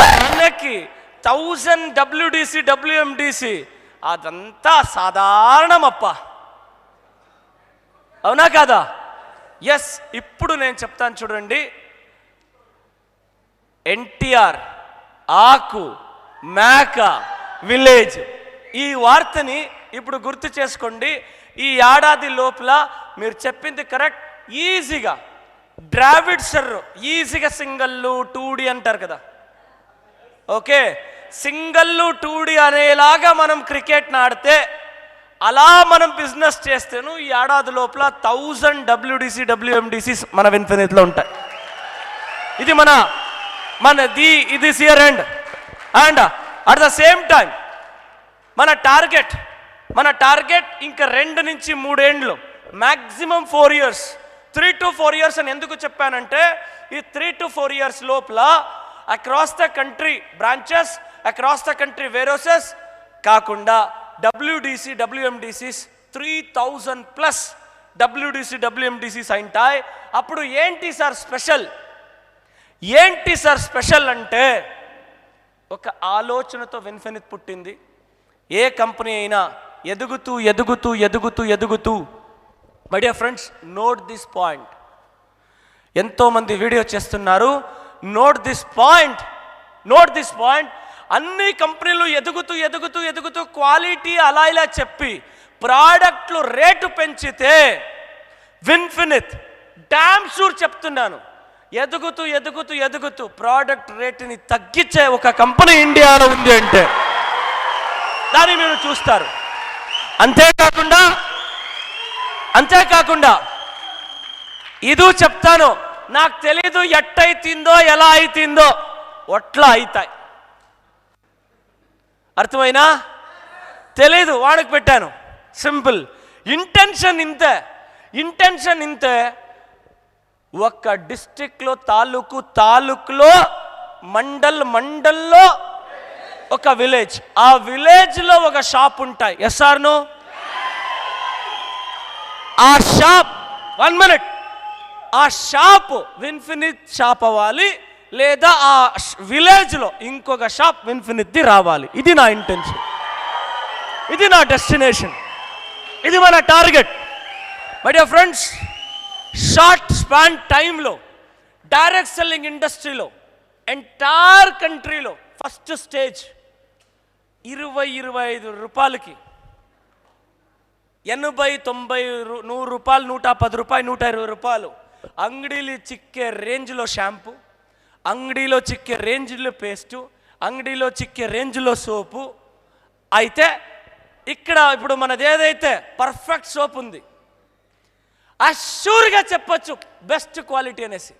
మనకి 1000 డబ్ల్యూడిసి, డబ్ల్యూఎండిసి అదంతా సాధారణమప్ప, అవునా కాదా? ఎస్. ఇప్పుడు నేను చెప్తాను చూడండి. ఎన్టీఆర్, ఆకు, మేక, విలేజ్, ఈ వార్తని ఇప్పుడు గుర్తు చేసుకోండి. ఈ ఏడాది లోపల మీరు చెప్పింది కరెక్ట్. ఈజీగా ద్రావిడ్ సర్ ఈజీగా సింగల్లు 2D అంటారు కదా, ఓకే? సింగల్లు 2D అనేలాగా మనం క్రికెట్ని ఆడితే అలా మనం బిజినెస్ చేస్తేను ఈ ఏడాది లోపల 1000 డబ్ల్యూడిసి, డబ్ల్యూఎండిసిస్ మన ఇన్ఫినిట్లో ఉంటాయి. ఇది this year end. And at the same time మన టార్గెట్ మన టార్గెట్ ఇంకా 2 నుంచి 3 ఏండ్లు, మ్యాక్సిమం 4 years, 3 to 4 years అని ఎందుకు చెప్పానంటే ఈ 3 to 4 years లోపల across the country branches, across the country warehouses కాకుండా WDC WMDCs 3000+ WDC WMDCs అయింటాయి. అప్పుడు ఏంటి సార్ స్పెషల్, ఏంటి సార్ స్పెషల్ అంటే ఒక ఆలోచనతో విన్ఫినిత్ పుట్టింది. ఏ కంపెనీ అయినా ఎదుగుతూ ఎదుగుతూ ఎదుగుతూ ఎదుగుతూ, my dear friends note this point, ఎంతోమంది వీడియో చేస్తున్నారు, note this point, note this point. అన్ని కంపెనీలు ఎదుగుతూ ఎదుగుతూ ఎదుగుతూ క్వాలిటీ అలా ఇలా చెప్పి ప్రోడక్ట్లు రేటు పెంచితే విన్ఫినిత్ డామ్ షూర్ చెప్తున్నాను, ఎదుగుతూ ఎదుగుతూ ఎదుగుతూ ప్రోడక్ట్ రేటుని తగ్గించే ఒక కంపెనీ ఇండియాలో ఉంది అంటే దాన్ని మీరు చూస్తారు. అంతేకాకుండా ఇది చెప్తాను, నాకు తెలీదు ఎట్టయితుందో ఎలా అయితుందో, ఒట్లా అవుతాయి. అర్థమైనా? తెలీదు, వాడికి పెట్టాను. సింపుల్. ఇంటెన్షన్ ఇంతే. ఒక డిస్ట్రిక్ట్లో తాలూకులో మండల్లో ఒక విలేజ్, ఆ విలేజ్లో ఒక షాప్ ఉంటాయి. Yes or no? ఆ షాప్ 1 minute, ఆ షాప్ విన్ఫినిత్ షాప్ అవ్వాలి, లేదా ఆ విలేజ్లో ఇంకొక షాప్ విన్ఫినిత్ది రావాలి. ఇది నా ఇంటెన్షన్, ఇది నా డెస్టినేషన్, ఇది మన target. My dear friends, short span టైంలో డైరెక్ట్ సెల్లింగ్ ఇండస్ట్రీలో ఎంటైర్ కంట్రీలో ఫస్ట్ స్టేజ్ 20-25 రూపాయలకి 80, 90, 100 రూపాయలు, 110 రూపాయలు, 120 రూపాయలు అంగడీలు చిక్కే రేంజ్లో షాంపూ, అంగడీలో చిక్కే రేంజ్లో పేస్టు, అంగడీలో చిక్కే రేంజ్లో సోపు. అయితే ఇక్కడ ఇప్పుడు మనది ఏదైతే పర్ఫెక్ట్ సోప్ ఉంది, అష్యూర్గా చెప్పొచ్చు బెస్ట్ క్వాలిటీ అనేసి.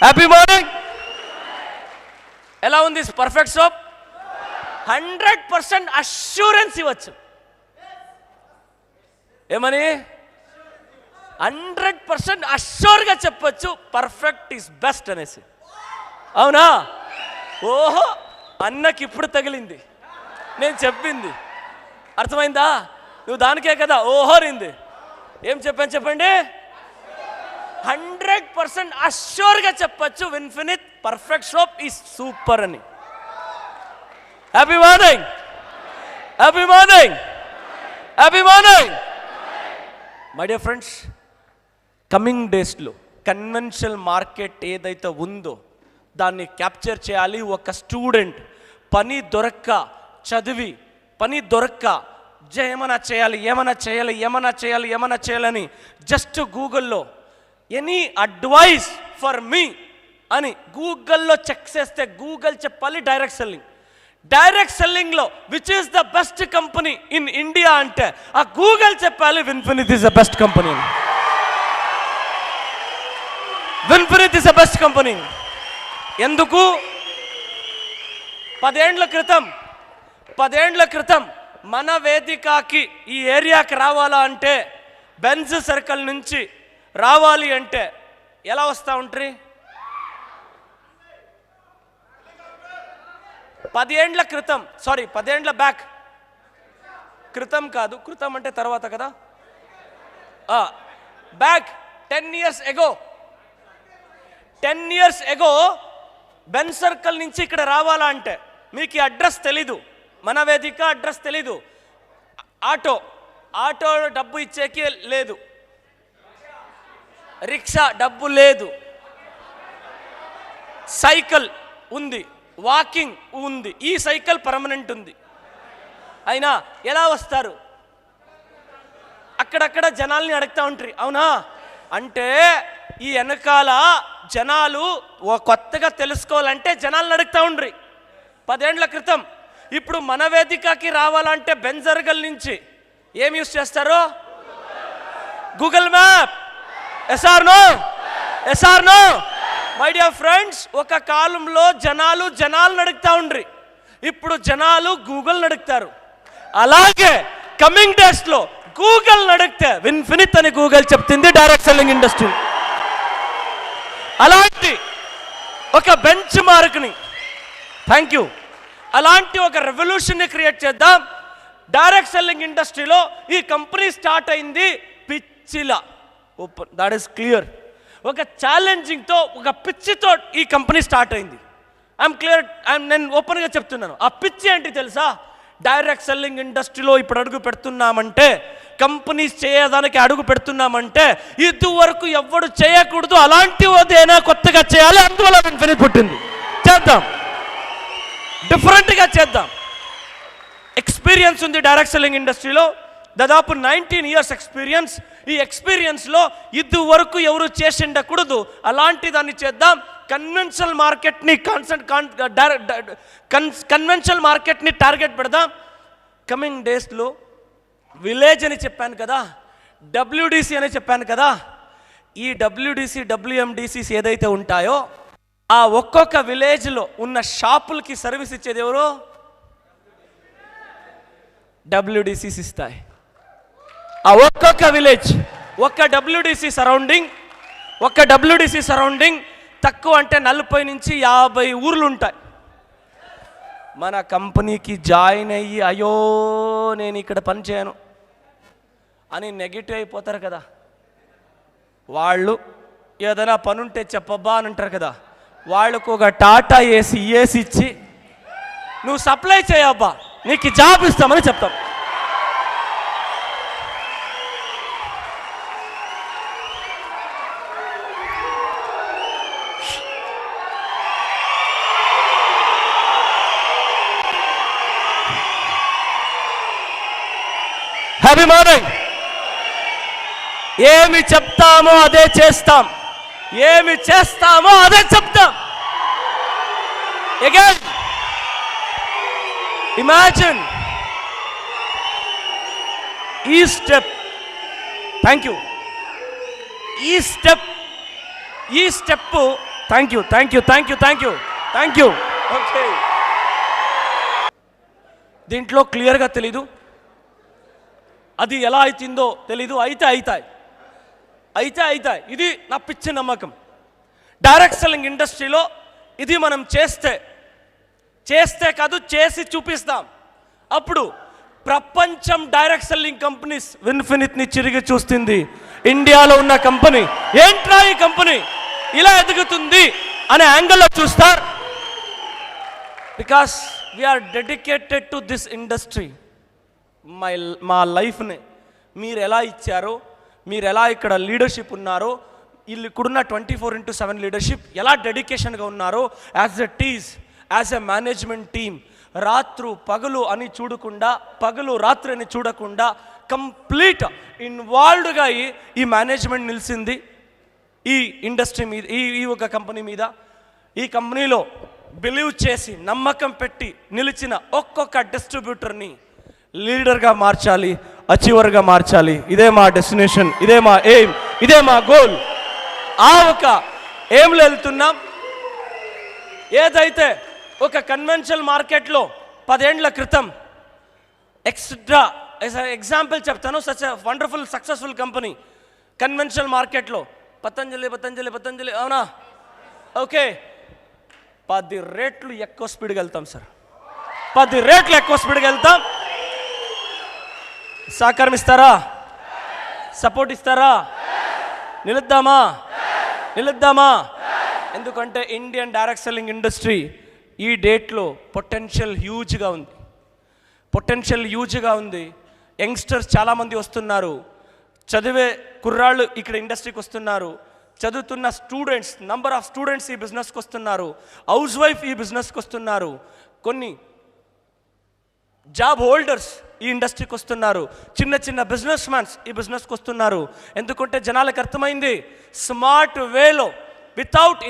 Happy morning. ఎలా ఉంది పర్ఫెక్ట్ సోప్? 100% అష్యూరెన్స్ ఇవ్వచ్చు. ఏమని? 100% అష్యూర్గా చెప్పొచ్చు పర్ఫెక్ట్ ఈస్ బెస్ట్ అనేసి. అవునా? ఓహో, అన్నకి ఇప్పుడు తగిలింది నేను చెప్పింది. అర్థమైందా? నువ్వు దానికే కదా ఓహో రింది. ఏం చెప్పాను చెప్పండి? 100% అష్యూర్గా చెప్పచ్చు విన్ఫినిత్ పర్ఫెక్ట్ సోప్ ఈజ్ సూపర్ అని. Happy morning, happy morning, happy morning. My dear friends, coming డేస్లో కన్వెన్షనల్ మార్కెట్ ఏదైతే ఉందో దాన్ని క్యాప్చర్ చేయాలి. ఒక స్టూడెంట్ పని దొరక్క చదివి పని దొరక్క ఏమైనా చేయాలని జస్ట్ గూగుల్లో ఎనీ అడ్వైస్ ఫర్ మీ అని గూగుల్లో చెక్ చేస్తే గూగుల్ చెప్పాలి డైరెక్ట్ సెల్లింగ్లో which is the best company in India అంటే ఆ గూగుల్ చెప్పాలి Vinfinite is the best company. Vinfinite is the best company. ఎందుకు? 10 ఏండ్ల క్రితం మన వేదికకి ఈ ఏరియాకి రావాలా అంటే బెంజ్ సర్కిల్ నుంచి రావాలి అంటే ఎలా వస్తూ ఉంటారు? 10 ఏండ్ల క్రితం, 10 ఏండ్ల బ్యాక్, క్రితం కాదు, క్రితం అంటే తర్వాత కదా, back 10 years ago Ben circle నుంచి ఇక్కడ రావాలా అంటే మీకు ఈ అడ్రస్ తెలీదు, మన వేదిక అడ్రస్ తెలీదు, ఆటో డబ్బు ఇచ్చేకి లేదు, రిక్షా డబ్బు లేదు, సైకిల్ ఉంది, వాకింగ్ ఉంది, ఈ సైకిల్ పర్మనెంట్ ఉంది. అయినా ఎలా వస్తారు? అక్కడక్కడ జనాల్ని అడుగుతూ ఉంటారు. అవునా? అంటే ఈ వెనకాల జనాలు కొత్తగా తెలుసుకోవాలంటే జనాలను అడుగుతూ ఉండ్రి 10 ఏండ్ల క్రితం. ఇప్పుడు మన వేదికకి రావాలంటే బెంజర్గల్ నుంచి ఏం యూస్ చేస్తారు? Google map. Yes or no? My dear friends, ఒక కాలంలో జనాలను అడుగుతూ ఉండ్రి, ఇప్పుడు జనాలు గూగుల్ని అడుగుతారు. అలాగే కమింగ్ డేస్లో గూగుల్ అడిగితే విన్ఫినిత్ అని గూగుల్ చెప్తుంది డైరెక్ట్ సెల్లింగ్ ఇండస్ట్రీ. అలాంటి ఒక బెంచ్ మార్క్ని, థ్యాంక్ యూ, అలాంటి ఒక రెవల్యూషన్ని క్రియేట్ చేద్దాం. డైరెక్ట్ సెల్లింగ్ ఇండస్ట్రీలో ఈ కంపెనీ స్టార్ట్ అయింది పిచ్చిలా, ఓపెన్, దాట్ ఈస్ క్లియర్. ఒక ఛాలెంజింగ్తో, ఒక పిచ్చితో ఈ కంపెనీ స్టార్ట్ అయింది. ఐఎమ్ క్లియర్, నేను ఓపెన్గా చెప్తున్నాను. ఆ పిచ్చి ఏంటి తెలుసా? డైరెక్ట్ సెల్లింగ్ ఇండస్ట్రీలో ఇప్పుడు అడుగు పెడుతున్నామంటే, కంపెనీస్ చేయడానికి అడుగు పెడుతున్నామంటే ఇదివరకు ఎవడు చేయకూడదు, అలాంటిదేనా కొత్తగా చేయాలి. అందువల్ల విన్ఫినిత్ పుట్టింది. చేద్దాం, డిఫరెంట్గా చేద్దాం. ఎక్స్పీరియన్స్ ఉంది డైరెక్ట్ సెల్లింగ్ ఇండస్ట్రీలో, దాదాపు 19 years ఎక్స్పీరియన్స్. ఈ ఎక్స్పీరియన్స్లో ఇదివరకు ఎవరు చేసి ఉండకూడదు, అలాంటి దాన్ని చేద్దాం. కన్వెన్షనల్ మార్కెట్ని టార్గెట్ పెడదాం. కమింగ్ డేస్లో విలేజ్ అని చెప్పాను కదా, WDC అని చెప్పాను కదా. ఈ WDC WMDCs ఏదైతే ఉంటాయో ఆ ఒక్కొక్క విలేజ్లో ఉన్న షాపులకి సర్వీస్ ఇచ్చేది ఎవరు? WDCs ఇస్తాయి. ఆ ఒక్కొక్క విలేజ్, ఒక్క WDC సరౌండింగ్ తక్కువ అంటే 40 నుంచి 50 ఊర్లు ఉంటాయి. మన కంపెనీకి జాయిన్ అయ్యి అయ్యో నేను ఇక్కడ పని చేయను అని నెగిటివ్ అయిపోతారు కదా. వాళ్ళు ఏదైనా పని ఉంటే చెప్పబ్బా అని అంటారు కదా. వాళ్ళకు ఒక టాటా ఏసీ ఇచ్చి నువ్వు సప్లై చేయబ్బా, నీకు జాబ్ ఇస్తామని చెప్తాం. Happy morning. ఏమి చెప్తామో అదే చేస్తాం, ఏమి చేస్తామో అదే చెప్తాం. అగైన్ ఇమాజిన్ ఈ స్టెప్, థ్యాంక్ యూ, ఈ స్టెప్ థ్యాంక్ యూ. ఓకే, దీంట్లో క్లియర్గా తెలీదు, అది ఎలా అవుతుందో తెలీదు. అయితే ఇది నా పిచ్చి నమ్మకం. డైరెక్ట్ సెల్లింగ్ ఇండస్ట్రీలో ఇది మనం చేస్తే కాదు, చేసి చూపిస్తాం. అప్పుడు ప్రపంచం డైరెక్ట్ సెల్లింగ్ కంపెనీస్ విన్ఫినిత్ని చిరిగి చూస్తుంది. ఇండియాలో ఉన్న కంపెనీ ఏంట్రా ఈ కంపెనీ ఇలా ఎదుగుతుంది అనే యాంగిల్లో చూస్తారు. Because we're dedicated to this industry. మా లైఫ్ని మీరు ఎలా ఇచ్చారో, మీరు ఎలా ఇక్కడ లీడర్షిప్ ఉన్నారో, వీళ్ళు ఇక్కడున్న 24/7 లీడర్షిప్ ఎలా డెడికేషన్గా ఉన్నారో, యాజ్ ఎ మేనేజ్మెంట్ టీమ్, పగలు రాత్రి అని చూడకుండా కంప్లీట్ ఇన్వాల్వ్డ్గా ఈ మేనేజ్మెంట్ నిలిచింది ఈ ఇండస్ట్రీ మీద, ఈ ఒక కంపెనీ మీద. ఈ కంపెనీలో బిలీవ్ చేసి నమ్మకం పెట్టి నిలిచిన ఒక్కొక్క డిస్ట్రిబ్యూటర్ని లీడర్గా మార్చాలి, అచీవర్గా మార్చాలి. ఇదే మా డెస్టినేషన్, ఇదే మా ఎయిమ్, ఇదే మా గోల్. ఆ ఒక ఎయిమ్లో వెళ్తున్నాం. ఏదైతే ఒక కన్వెన్షనల్ మార్కెట్లో 10 ఏళ్ల క్రితం ఎగ్జాంపుల్ చెప్తాను. Such a wonderful successful company conventional మార్కెట్లో పతంజలి, అవునా? ఓకే, 10 రెట్లు ఎక్కువ స్పీడ్గా వెళ్తాం సార్, 10 రెట్లు ఎక్కువ స్పీడ్గా వెళ్తాం. సహకారం ఇస్తారా? సపోర్ట్ ఇస్తారా? నిలుద్దామా? ఎందుకంటే ఇండియన్ డైరెక్ట్ సెల్లింగ్ ఇండస్ట్రీ ఈ డేట్లో పొటెన్షియల్ హ్యూజ్గా ఉంది. యంగ్స్టర్స్ చాలామంది వస్తున్నారు, చదివే కుర్రాళ్ళు ఇక్కడ ఇండస్ట్రీకి వస్తున్నారు, చదువుతున్న స్టూడెంట్స్, నంబర్ ఆఫ్ స్టూడెంట్స్ ఈ బిజినెస్కి వస్తున్నారు, హౌస్ వైఫ్ ఈ బిజినెస్కి వస్తున్నారు, కొన్ని జాబ్ హోల్డర్స్ ఈ ఇండస్ట్రీకి వస్తున్నారు, చిన్న బిజినెస్ మ్యాన్స్ ఈ బిజినెస్కి వస్తున్నారు. ఎందుకంటే జనాలకు అర్థమైంది స్మార్ట్ వేలో without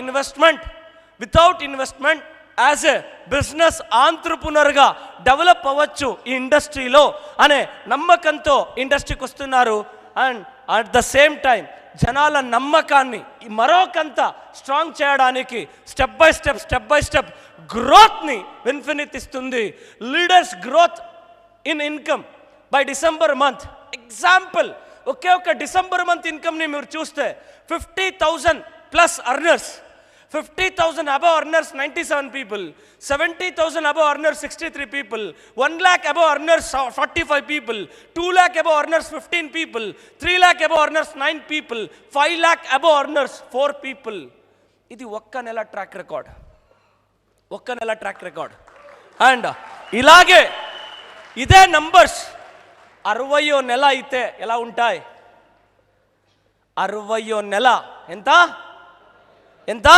investment as a business ఆంట్రప్రెన్యూర్గా డెవలప్ అవ్వచ్చు ఈ ఇండస్ట్రీలో అనే నమ్మకంతో ఇండస్ట్రీకి వస్తున్నారు. And at the same time జనాల నమ్మకాన్ని మరొకంత స్ట్రాంగ్ చేయడానికి స్టెప్ బై స్టెప్ గ్రోత్ని విన్ఫినిత్ ఇస్తుంది. Leaders growth in income by December month. Example, ఒకే ఒక డిసెంబర్ మంత్ ఇన్కమ్ని మీరు చూస్తే 50,000 plus earners, 50,000 above earners 97 people, 70,000 above earners 63 people, 1 lakh above earners 45 people, 2 lakh above earners 15 people, 3 lakh above earners 9 people, 5 lakh above earners 4 people. ఇది ఒక్క నెల track record, ఒక్క నెల ట్రాక్ రికార్డ్. అండ్ ఇలాగే ఇదే నంబర్స్ 60వ నెల అయితే ఎలా ఉంటాయి? 60వ నెల ఎంత ఎంత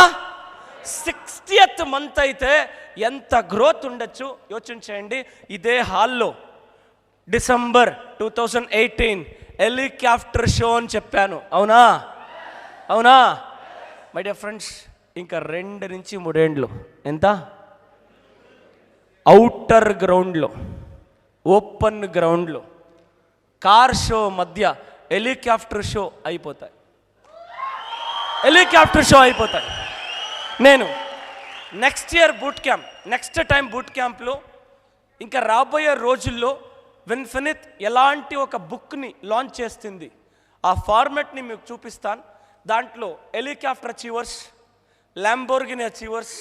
60th మంత్ అయితే ఎంత గ్రోత్ ఉండొచ్చు యోచించండి. ఇదే హాల్లో డిసెంబర్ 2018 హెలికాప్టర్ షో అని చెప్పాను, అవునా? అవునా మై డియర్ ఫ్రెండ్స్? ఇంకా 2 నుంచి 3 ఏండ్లు ఎంత అవుటర్ గ్రౌండ్లో, ఓపెన్ గ్రౌండ్లో కార్ షో మధ్య హెలికాప్టర్ షో అయిపోతాయి, హెలికాప్టర్ షో అయిపోతాయి. నేను next year boot camp, next time boot క్యాంప్లో ఇంకా రాబోయే రోజుల్లో విన్ఫినిత్ ఎలాంటి ఒక బుక్ని లాంచ్ చేస్తుంది, ఆ ఫార్మెట్ని మీకు చూపిస్తాను. దాంట్లో helicopter achievers, Lamborghini achievers,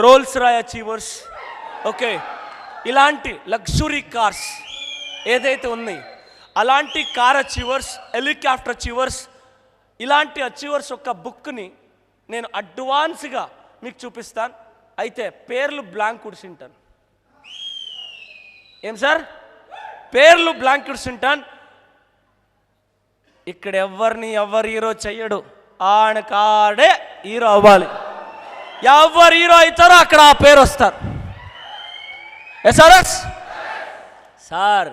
Rolls Royce achievers, okay, ఇలాంటి లగ్జరీ కార్స్ ఏదైతే ఉన్నాయి అలాంటి కార్ అచీవర్స్, హెలికాప్టర్ అచీవర్స్, ఇలాంటి అచీవర్స్ ఒక బుక్ని నేను అడ్వాన్స్గా మీకు చూపిస్తాను. అయితే పేర్లు బ్లాంక్ కుడిసింటాను. ఏం సార్? పేర్లు బ్లాంక్ కుడిసింటాను. ఇక్కడ ఎవరు హీరో చెయ్యడు, ఆయన కాడే హీరో అవ్వాలి. ఎవరు హీరో అవుతారో అక్కడ ఆ పేరు వస్తారు. ఎస్ఆర్ఎస్ సార్,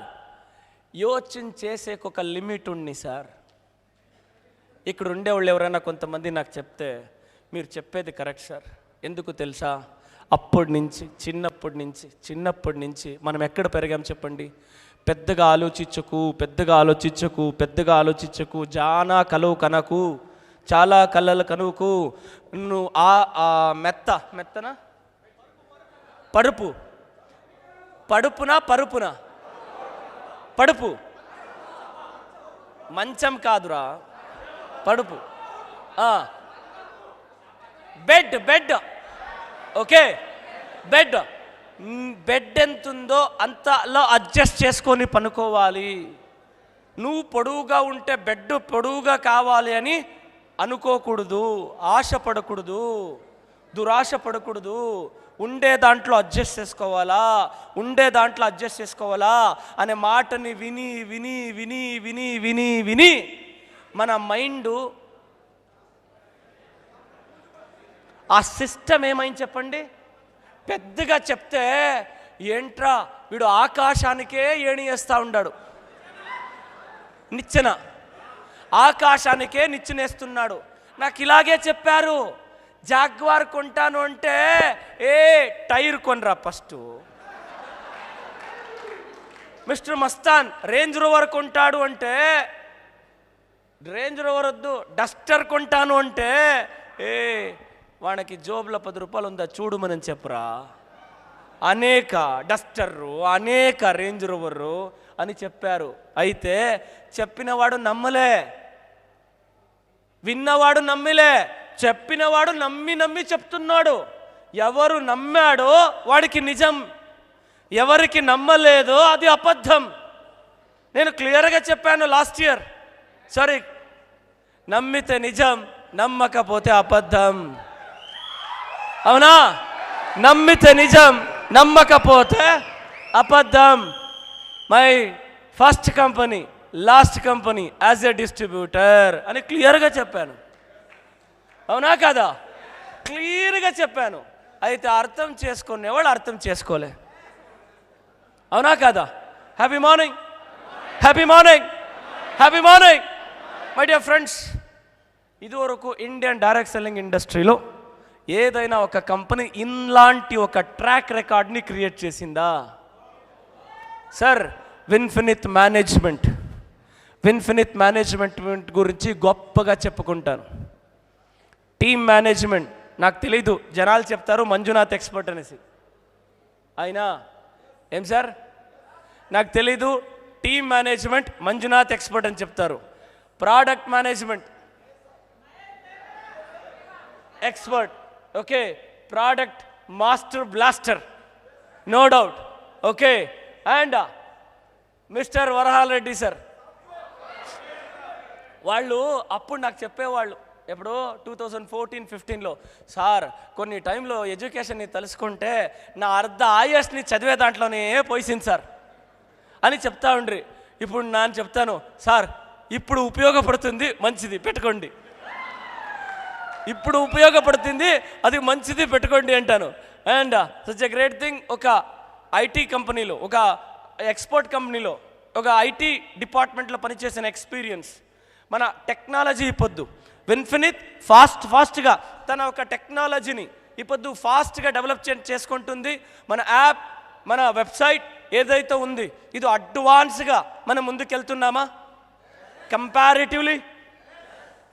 యోచన చేసేకి ఒక లిమిట్ ఉంది సార్. ఇక్కడ ఉండేవాళ్ళు ఎవరైనా కొంతమంది నాకు చెప్తే, మీరు చెప్పేది కరెక్ట్ సార్, ఎందుకు తెలుసా? అప్పటి నుంచి చిన్నప్పటి నుంచి మనం ఎక్కడ పెరిగాం చెప్పండి? పెద్దగా ఆలోచించకు, జానా కలవు కనకు, చాలా కళ్ళలు కనుకు, నువ్వు మెత్తనా పడుపు మంచం కాదురా, పడుపు. బెడ్ ఓకే, బెడ్ ఎంతుందో అంతలో అడ్జస్ట్ చేసుకొని పనుకోవాలి. నువ్వు పొడవుగా ఉంటే బెడ్ పొడవుగా కావాలి అని అనుకోకూడదు, ఆశపడకూడదు, దురాశ పడకూడదు. ఉండే దాంట్లో అడ్జస్ట్ చేసుకోవాలా అనే మాటని విని మన మైండ్, ఆ సిస్టమ్ ఏమైంది చెప్పండి? పెద్దగా చెప్తే ఏంట్రా వీడు ఆకాశానికే ఏణియేస్తూ ఉన్నాడు, ఆకాశానికే నిచ్చెనేస్తున్నాడు. నాకు ఇలాగే చెప్పారు, జాగ్వార్ కొంటాను అంటే టైర్ కొనరా first. Mister Mastan Range Rover కొంటాడు అంటే, రేంజ్ రోవర్ వద్దు డస్టర్ కొంటాను అంటే, వాడికి జోబులో 10 రూపాయలు ఉందా చూడమని చెప్పరా. అనేక డస్టర్రు, అనేక రేంజ్ రోవర్రు అని చెప్పారు. అయితే చెప్పినవాడు నమ్మలే, విన్నవాడు నమ్మిలే, చెప్పినవాడు నమ్మి చెప్తున్నాడు. ఎవరు నమ్మాడో వాడికి నిజం, ఎవరికి నమ్మలేదో అది అబద్ధం. నేను క్లియర్గా చెప్పాను లాస్ట్ ఇయర్. సారీ, నమ్మితే నిజం, నమ్మకపోతే అబద్ధం. అవునా? నమ్మితే నిజం, నమ్మకపోతే అబద్ధం. My first company, last company as a distributor అని క్లియర్గా చెప్పాను. అవునా కదా? క్లియర్గా చెప్పాను. అయితే అర్థం చేసుకునేవాళ్ళు అర్థం చేసుకోలే. అవునా కదా? Happy morning, happy morning, happy morning my dear friends. ఇదివరకు ఇండియన్ డైరెక్ట్ సెల్లింగ్ ఇండస్ట్రీలో ఏదైనా ఒక కంపెనీ ఇలాంటి ఒక ట్రాక్ రికార్డ్ని క్రియేట్ చేసిందా? సార్, విన్ఫినిత్ మేనేజ్మెంట్ గురించి గొప్పగా చెప్పుకుంటాను. టీమ్ మేనేజ్మెంట్ నాకు తెలీదు, జనాలు చెప్తారు మంజునాథ్ ఎక్స్పర్ట్ అనేసి. అయినా ఏం సార్, నాకు తెలీదు. టీమ్ మేనేజ్మెంట్ మంజునాథ్ ఎక్స్పర్ట్ అని చెప్తారు. Product management expert, okay. Product master blaster, no doubt, okay. And mister Varahal Reddy sir, వాళ్ళు అప్పుడు నాకు చెప్పేవాళ్ళు ఎప్పుడో 2014-15లో, సార్ కొన్ని టైంలో ఎడ్యుకేషన్ని తలుసుకుంటే నా అర్ధ ఆయుష్ని చదివే దాంట్లోనే పోయింది సార్ అని చెప్తా ఉండ్రి. ఇప్పుడు నేను చెప్తాను, సార్ ఇప్పుడు ఉపయోగపడుతుంది, మంచిది పెట్టుకోండి, ఇప్పుడు ఉపయోగపడుతుంది, అది మంచిది పెట్టుకోండి అంటాను. And such a great thing, ఒక ఐటీ కంపెనీలో, ఒక ఎక్స్పోర్ట్ కంపెనీలో, ఒక ఐటీ డిపార్ట్మెంట్లో పనిచేసిన ఎక్స్పీరియన్స్. మన టెక్నాలజీ పొద్దు విన్ఫినిత్ ఫాస్ట్గా తన ఒక టెక్నాలజీని ఇప్పుడు ఫాస్ట్గా డెవలప్ చేసుకుంటుంది. మన యాప్, మన వెబ్సైట్ ఏదైతే ఉంది, ఇది అడ్వాన్స్గా మనం ముందుకెళ్తున్నామా comparatively?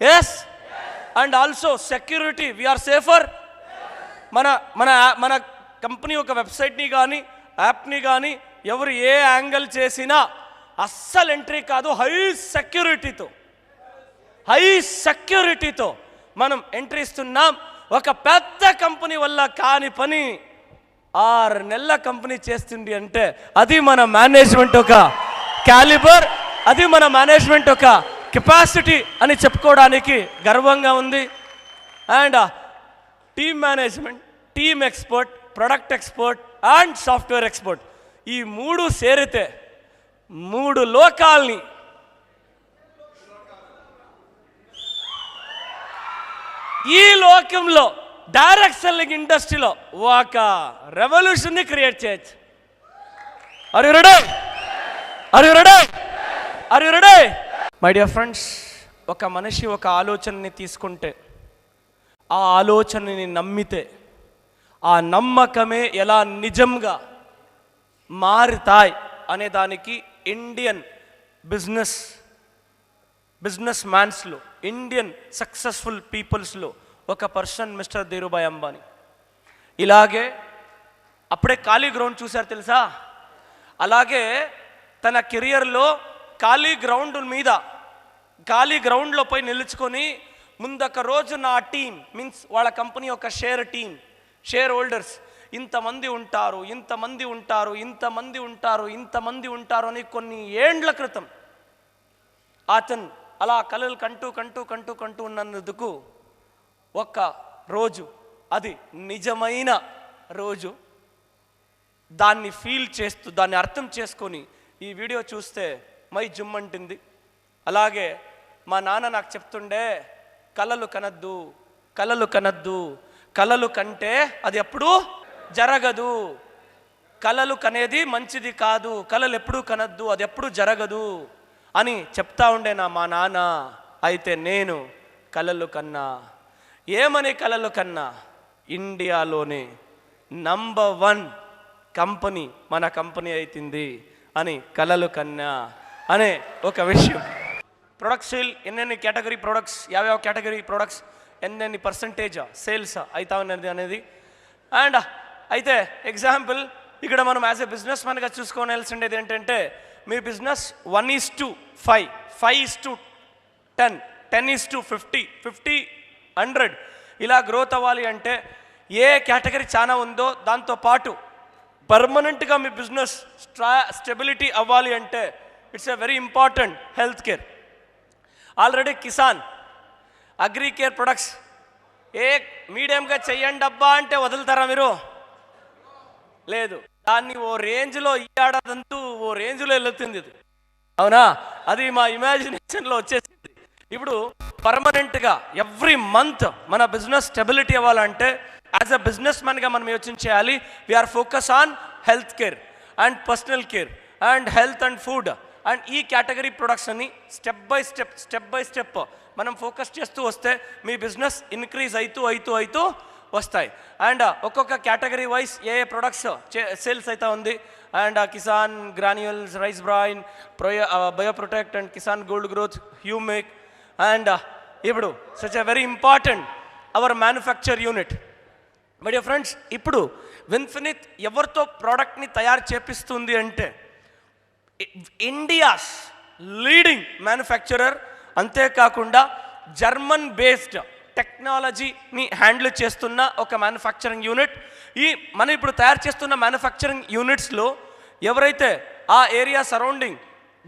Yes. And also security, we're safer. మన మన మన కంపెనీ ఒక వెబ్సైట్ని కానీ యాప్ని కానీ ఎవరు ఏ యాంగిల్ చేసినా అస్సలు ఎంట్రీ కాదు. హై సెక్యూరిటీతో మనం ఎంట్రీ ఇస్తున్నాం. ఒక పెద్ద కంపెనీ వల్ల కాని పని 6 నెలల కంపెనీ చేస్తుంది అంటే అది మన మేనేజ్మెంట్ ఒక క్యాలిబర్, అది మన మేనేజ్మెంట్ ఒక కెపాసిటీ అని చెప్పుకోవడానికి గర్వంగా ఉంది. And team management, team expert, product expert and software expert, ఈ 3 సేరితే 3 లోకాల్ని, ఈ లోకంలో డైరెక్ట్ సెల్లింగ్ ఇండస్ట్రీలో ఒక రెవల్యూషన్ని క్రియేట్ చేయొచ్చు. Are you ready? My dear friends, ఒక మనిషి ఒక ఆలోచనని తీసుకుంటే, ఆ ఆలోచనని నమ్మితే, ఆ నమ్మకమే ఎలా నిజంగా మారుతాయి అనే దానికి ఇండియన్ బిజినెస్ మ్యాన్స్లో, ఇండియన్ సక్సెస్ఫుల్ పీపుల్స్లో ఒక పర్సన్ మిస్టర్ ధీరుభాయ్ అంబానీ. ఇలాగే అప్పుడే ఖాళీ గ్రౌండ్ చూశారు తెలుసా, అలాగే తన కెరియర్లో ఖాళీ గ్రౌండ్లో పోయి నిలుచుకొని ముందొక రోజు నా టీం మీన్స్ వాళ్ళ కంపెనీ ఒక షేర్ హోల్డర్స్ ఇంతమంది ఉంటారు అని కొన్ని ఏండ్ల క్రితం అతను అలా కలలు కంటూ ఉన్నందుకు ఒక్క రోజు, అది నిజమైన రోజు, దాన్ని ఫీల్ చేస్తూ దాన్ని అర్థం చేసుకొని ఈ వీడియో చూస్తే మై జుమ్మంటుంది. అలాగే మా నాన్న నాకు చెప్తుండే, కలలు కంటే అది ఎప్పుడూ జరగదు, కలలు కనేది మంచిది కాదు, కలలు ఎప్పుడూ కనద్దు, అది ఎప్పుడూ జరగదు అని చెప్తా ఉండే మా నాన్న. అయితే నేను కలలు కన్నా. ఏమని కలలు కన్నా? ఇండియాలోనే నంబర్ 1 కంపెనీ మన కంపెనీ అవుతుంది అని కలలు కన్నా అనే ఒక విషయం. ప్రొడక్ట్ సేల్ ఎన్నెన్ని కేటగిరీ ప్రొడక్ట్స్, యావ్యావ కేటగిరీ ప్రొడక్ట్స్ ఎన్నెన్ని పర్సంటేజ్ సేల్స్ అవుతా ఉన్నది అనేది. అండ్ అయితే ఎగ్జాంపుల్ ఇక్కడ మనం యాజ్ ఎ బిజినెస్ మ్యాన్గా చూసుకోవాల్సిండేది ఏంటంటే, మీ బిజినెస్ 1:5, 5:10, 10:50, 50:100 ఇలా గ్రోత్ అవ్వాలి అంటే ఏ కేటగిరీ చాలా ఉందో దాంతోపాటు పర్మనెంట్గా మీ బిజినెస్ స్టెబిలిటీ అవ్వాలి అంటే it's a very important health care. Already Kisan agri care products మీడియంగా చెయ్యండి అబ్బా అంటే వదులుతారా మీరు? లేదు, దాన్ని ఓ రేంజ్లో ఈ ఏడాదంతూ ఓ రేంజ్లో వెళ్తుంది ఇది, అవునా? అది మా ఇమాజినేషన్లో వచ్చేసింది. ఇప్పుడు పర్మనెంట్గా ఎవ్రీ మంత్ మన బిజినెస్ స్టెబిలిటీ అవ్వాలంటే యాజ్ అ బిజినెస్ మ్యాన్గా మనం యోచించేయాలి. We're focus on health care and personal care and health and food and ఈ కేటగిరీ ప్రొడక్ట్స్ అని స్టెప్ బై స్టెప్ మనం ఫోకస్ చేస్తూ వస్తే మీ బిజినెస్ ఇంక్రీజ్ అవుతూ వస్తాయి. అండ్ ఒక్కొక్క కేటగిరీ వైజ్ ఏ ప్రొడక్ట్స్ సేల్స్ అవుతా ఉంది. And Kisan granules, rice brain, bioprotect and Kisan gold growth, humic. And ఇప్పుడు such a very important hour manufacture unit. My dear friends, ఇప్పుడు విన్ఫినిత్ ఎవరితో ప్రోడక్ట్ని తయారు చేపిస్తుంది అంటే ఇండియాస్ లీడింగ్ మ్యానుఫ్యాక్చరర్, అంతేకాకుండా జర్మన్ బేస్డ్ టెక్నాలజీని హ్యాండిల్ చేస్తున్న ఒక మ్యానుఫ్యాక్చరింగ్ యూనిట్. మనం ఇప్పుడు తయారు చేస్తున్న మ్యానుఫ్యాక్చరింగ్ యూనిట్స్లో ఎవరైతే ఆ ఏరియా సరౌండింగ్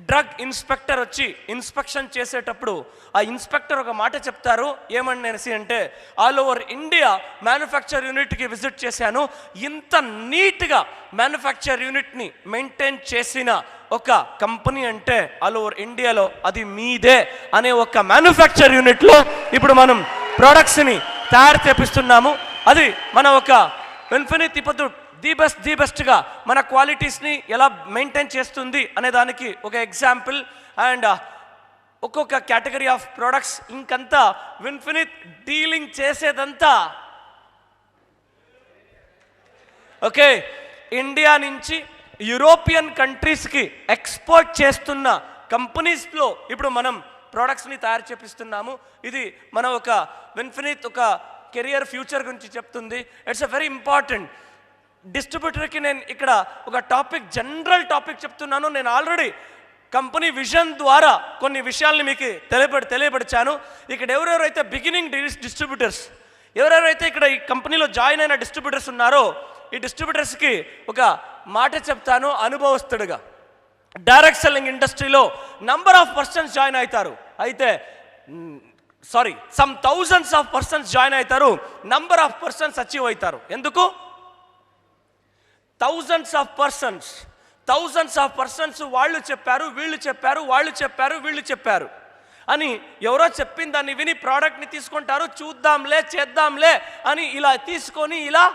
డ్రగ్ ఇన్స్పెక్టర్ వచ్చి ఇన్స్పెక్షన్ చేసేటప్పుడు ఆ ఇన్స్పెక్టర్ ఒక మాట చెప్తారు, ఏమనేసి అంటే, ఆల్ ఓవర్ ఇండియా మ్యానుఫ్యాక్చర్ యూనిట్కి విజిట్ చేశాను, ఇంత నీట్గా మ్యానుఫ్యాక్చర్ యూనిట్ని మెయింటైన్ చేసిన ఒక కంపెనీ అంటే ఆల్ ఓవర్ ఇండియాలో అది మీదే అనే ఒక మ్యానుఫ్యాక్చర్ యూనిట్లో ఇప్పుడు మనం ప్రోడక్ట్స్ని తయారు చేపిస్తున్నాము. అది మన ఒక ఇన్ఫినిట్ ఇప్పుడు ది బెస్ట్గా మన క్వాలిటీస్ని ఎలా మెయింటైన్ చేస్తుంది అనే దానికి ఒక ఎగ్జాంపుల్. అండ్ ఒక్కొక్క కేటగిరీ ఆఫ్ ప్రోడక్ట్స్ ఇంకంతా ఇన్ఫినిట్ డీలింగ్ చేసేదంతా ఓకే ఇండియా నుంచి యూరోపియన్ కంట్రీస్కి ఎక్స్పోర్ట్ చేస్తున్న కంపెనీస్లో ఇప్పుడు మనం ప్రోడక్ట్స్ని తయారు చేపిస్తున్నాము. ఇది మన ఒక ఇన్ఫినిట్ ఒక కెరియర్ ఫ్యూచర్ గురించి చెప్తుంది. It's a very important. డిస్ట్రిబ్యూటర్కి నేను ఇక్కడ ఒక జనరల్ టాపిక్ చెప్తున్నాను. నేను ఆల్రెడీ కంపెనీ విజన్ ద్వారా కొన్ని విషయాల్ని మీకు తెలియపరిచాను. ఇక్కడ ఎవరెవరైతే బిగినింగ్ డిస్ట్రిబ్యూటర్స్, ఎవరెవరైతే ఇక్కడ ఈ కంపెనీలో జాయిన్ అయిన డిస్ట్రిబ్యూటర్స్ ఉన్నారో, ఈ డిస్ట్రిబ్యూటర్స్కి ఒక మాట చెప్తాను అనుభవస్తుడిగా. డైరెక్ట్ సెల్లింగ్ ఇండస్ట్రీలో నంబర్ ఆఫ్ పర్సన్స్ జాయిన్ అవుతారు, అయితే some thousands of persons join అవుతారు, నంబర్ ఆఫ్ పర్సన్స్ అచీవ్ అవుతారు. ఎందుకు? థౌజండ్స్ ఆఫ్ పర్సన్స్ వాళ్ళు చెప్పారు, వీళ్ళు చెప్పారు అని ఎవరో చెప్పిన దాన్ని విని ప్రోడక్ట్ని తీసుకుంటారు, చూద్దాంలే చేద్దాంలే అని ఇలా తీసుకొని ఇలా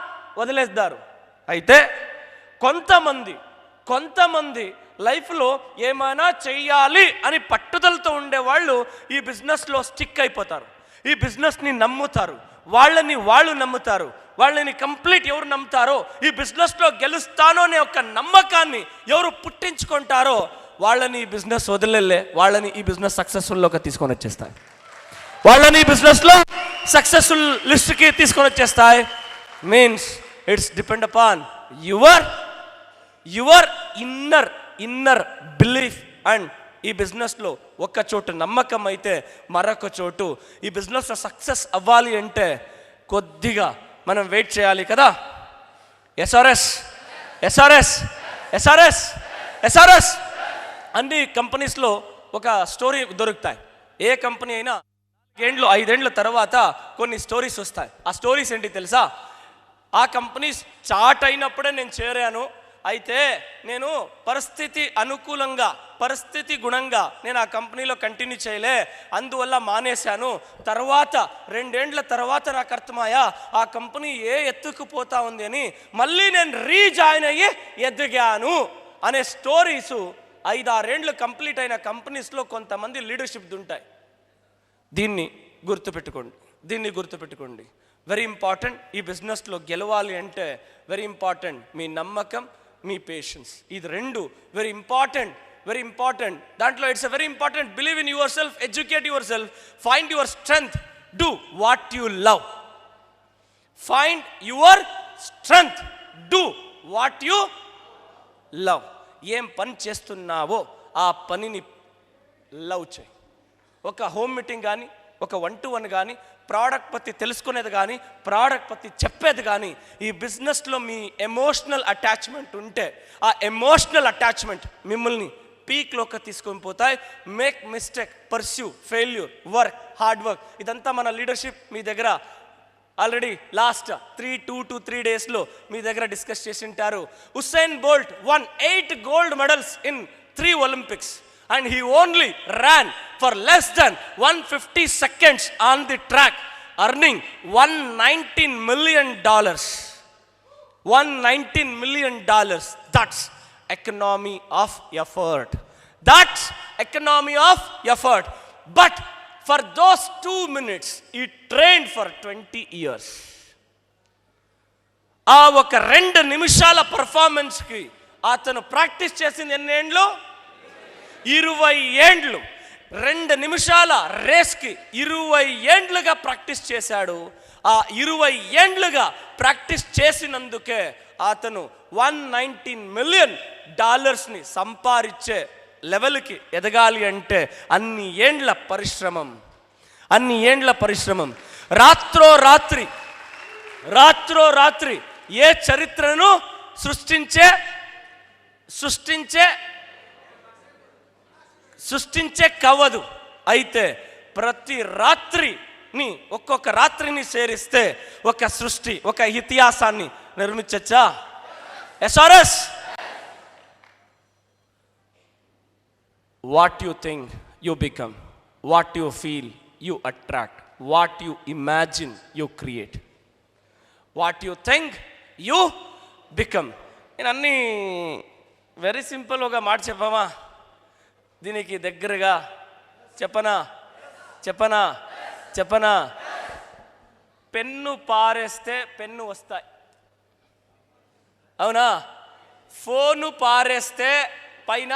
వదిలేస్తారు. అయితే కొంతమంది లైఫ్లో ఏమైనా చెయ్యాలి అని పట్టుదలతో ఉండేవాళ్ళు ఈ బిజినెస్లో స్టిక్ అయిపోతారు, ఈ బిజినెస్ని నమ్ముతారు, వాళ్ళు నమ్ముతారు. వాళ్ళని కంప్లీట్ ఎవరు నమ్ముతారో, ఈ బిజినెస్లో గెలుస్తానో అనే ఒక నమ్మకాన్ని ఎవరు పుట్టించుకుంటారో వాళ్ళని ఈ బిజినెస్ వదిలేలే, వాళ్ళని ఈ బిజినెస్ సక్సెస్ఫుల్లోకి తీసుకొని వచ్చేస్తాయి, వాళ్ళని ఈ బిజినెస్లో సక్సెస్ఫుల్ లిస్ట్కి తీసుకొని వచ్చేస్తాయి. Means it's depend upon your inner belief. And ఈ బిజినెస్లో ఒక్క చోటు నమ్మకం అయితే మరొక చోటు ఈ బిజినెస్లో సక్సెస్ అవ్వాలి అంటే కొద్దిగా మనం వెయిట్ చేయాలి కదా. ఎస్ఆర్ఎస్ అన్ని కంపెనీస్లో ఒక స్టోరీ దొరుకుతాయి. ఏ కంపెనీ అయినా 5 ఏళ్ళ తర్వాత కొన్ని స్టోరీస్ వస్తాయి. ఆ స్టోరీస్ ఏంటి తెలుసా? ఆ కంపెనీ స్టార్ట్ అయినప్పుడే నేను చేరాను, అయితే నేను పరిస్థితి గుణంగా నేను ఆ కంపెనీలో కంటిన్యూ చేయలే, అందువల్ల మానేశాను. తర్వాత 2 ఏళ్ళ తర్వాత నాకు అర్థమయ్యా ఆ కంపెనీ ఎత్తుకుపోతా ఉంది అని, మళ్ళీ నేను రీజాయిన్ అయ్యి ఎదిగాను అనే స్టోరీసు 5-6 ఏళ్ళు కంప్లీట్ అయిన కంపెనీస్లో కొంతమంది లీడర్షిప్ ఉంటాయి. దీన్ని గుర్తుపెట్టుకోండి. Very important. ఈ బిజినెస్లో గెలవాలి అంటే వెరీ ఇంపార్టెంట్ మీ నమ్మకం, మీ పేషెన్స్. ఇది రెండు వెరీ ఇంపార్టెంట్. దాంట్లో it's very important. Believe in your self, educate your self, find your strength, do what you love. Find your strength, do what you love. ఏం పని చేస్తున్నావో ఆ పనిని లవ్ చేయి. ఒక హోమ్ మీటింగ్ కానీ, ఒక 1-to-1 కానీ, ప్రోడక్ట్ పற்றி తెలుసుకునేది కానీ, ప్రోడక్ట్ పற்றி చెప్పేది కానీ, ఈ బిజినెస్లో మీ ఎమోషనల్ అటాచ్మెంట్ ఉంటే ఆ ఎమోషనల్ అటాచ్మెంట్ మిమ్మల్ని పీక్లోకి తీసుకొని పోతాయి. Make mistake, pursue, failure, work, hard work, ఇదంతా మన లీడర్షిప్ మీ దగ్గర ఆల్రెడీ లాస్ట్ 2 to 3 డేస్లో మీ దగ్గర డిస్కస్ చేసి ఉంటారు. ఉసైన్ bolt won 8 gold medals in 3 Olympics. And he only ran for less than 150 seconds on the track, earning $119 million. $119 million. That's economy of effort. But for those 2 minutes, he trained for 20 years. ఆ ఒక 2 నిమిషాల పర్ఫార్మెన్స్కి అతను practice చేసింది ఎన్ని ఏండ్లు? 20 ఏండ్లు. 2 నిమిషాల రేస్కి 20 ఏండ్లుగా practice చేశాడు. ఆ 20 ఏండ్లుగా ప్రాక్టీస్ చేసినందుకే అతను $119 మిలియన్ సంపాదించే లెవెల్కి ఎదగాలి అంటే అన్ని ఏండ్ల పరిశ్రమం. రాత్రో రాత్రి ఏ చరిత్రను సృష్టించే కవ్వదు. అయితే ప్రతి రాత్రిని ఒక్కొక్క రాత్రిని సేరిస్తే ఒక సృష్టి, ఒక ఇతిహాసాన్ని నిర్మించచ్చా? SRS. What you think you become, what you feel you attract, what you imagine you create. What you think you become. నేను అన్నీ వెరీ సింపుల్ ఒక మాట చెప్పమా? దీనికి దగ్గరగా చెప్పనా? పెన్ను పారేస్తే పెన్ను వస్తాయి, అవునా? ఫోను పారేస్తే పైన,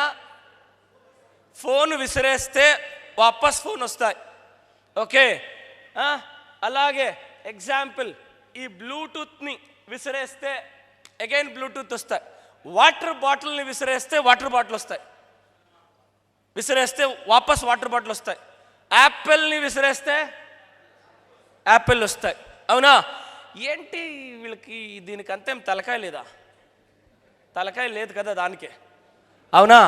ఫోను విసిరేస్తే వాపస్ ఫోన్ వస్తాయి. ఓకే, అలాగే ఎగ్జాంపుల్, ఈ బ్లూటూత్ని విసిరేస్తే అగైన్ బ్లూటూత్ వస్తాయి. వాటర్ బాటిల్ని విసిరేస్తే వాటర్ బాటిల్ వస్తాయి, విసిరేస్తే వాపస్ వాటర్ బాటిల్ వస్తాయి. యాపిల్ని విసిరేస్తే యాపిల్ వస్తాయి, అవునా? ఏంటి వీళ్ళకి, దీనికి అంతేం తలకాయ లేదా? తలకాయ లేదు కదా దానికే, అవునా?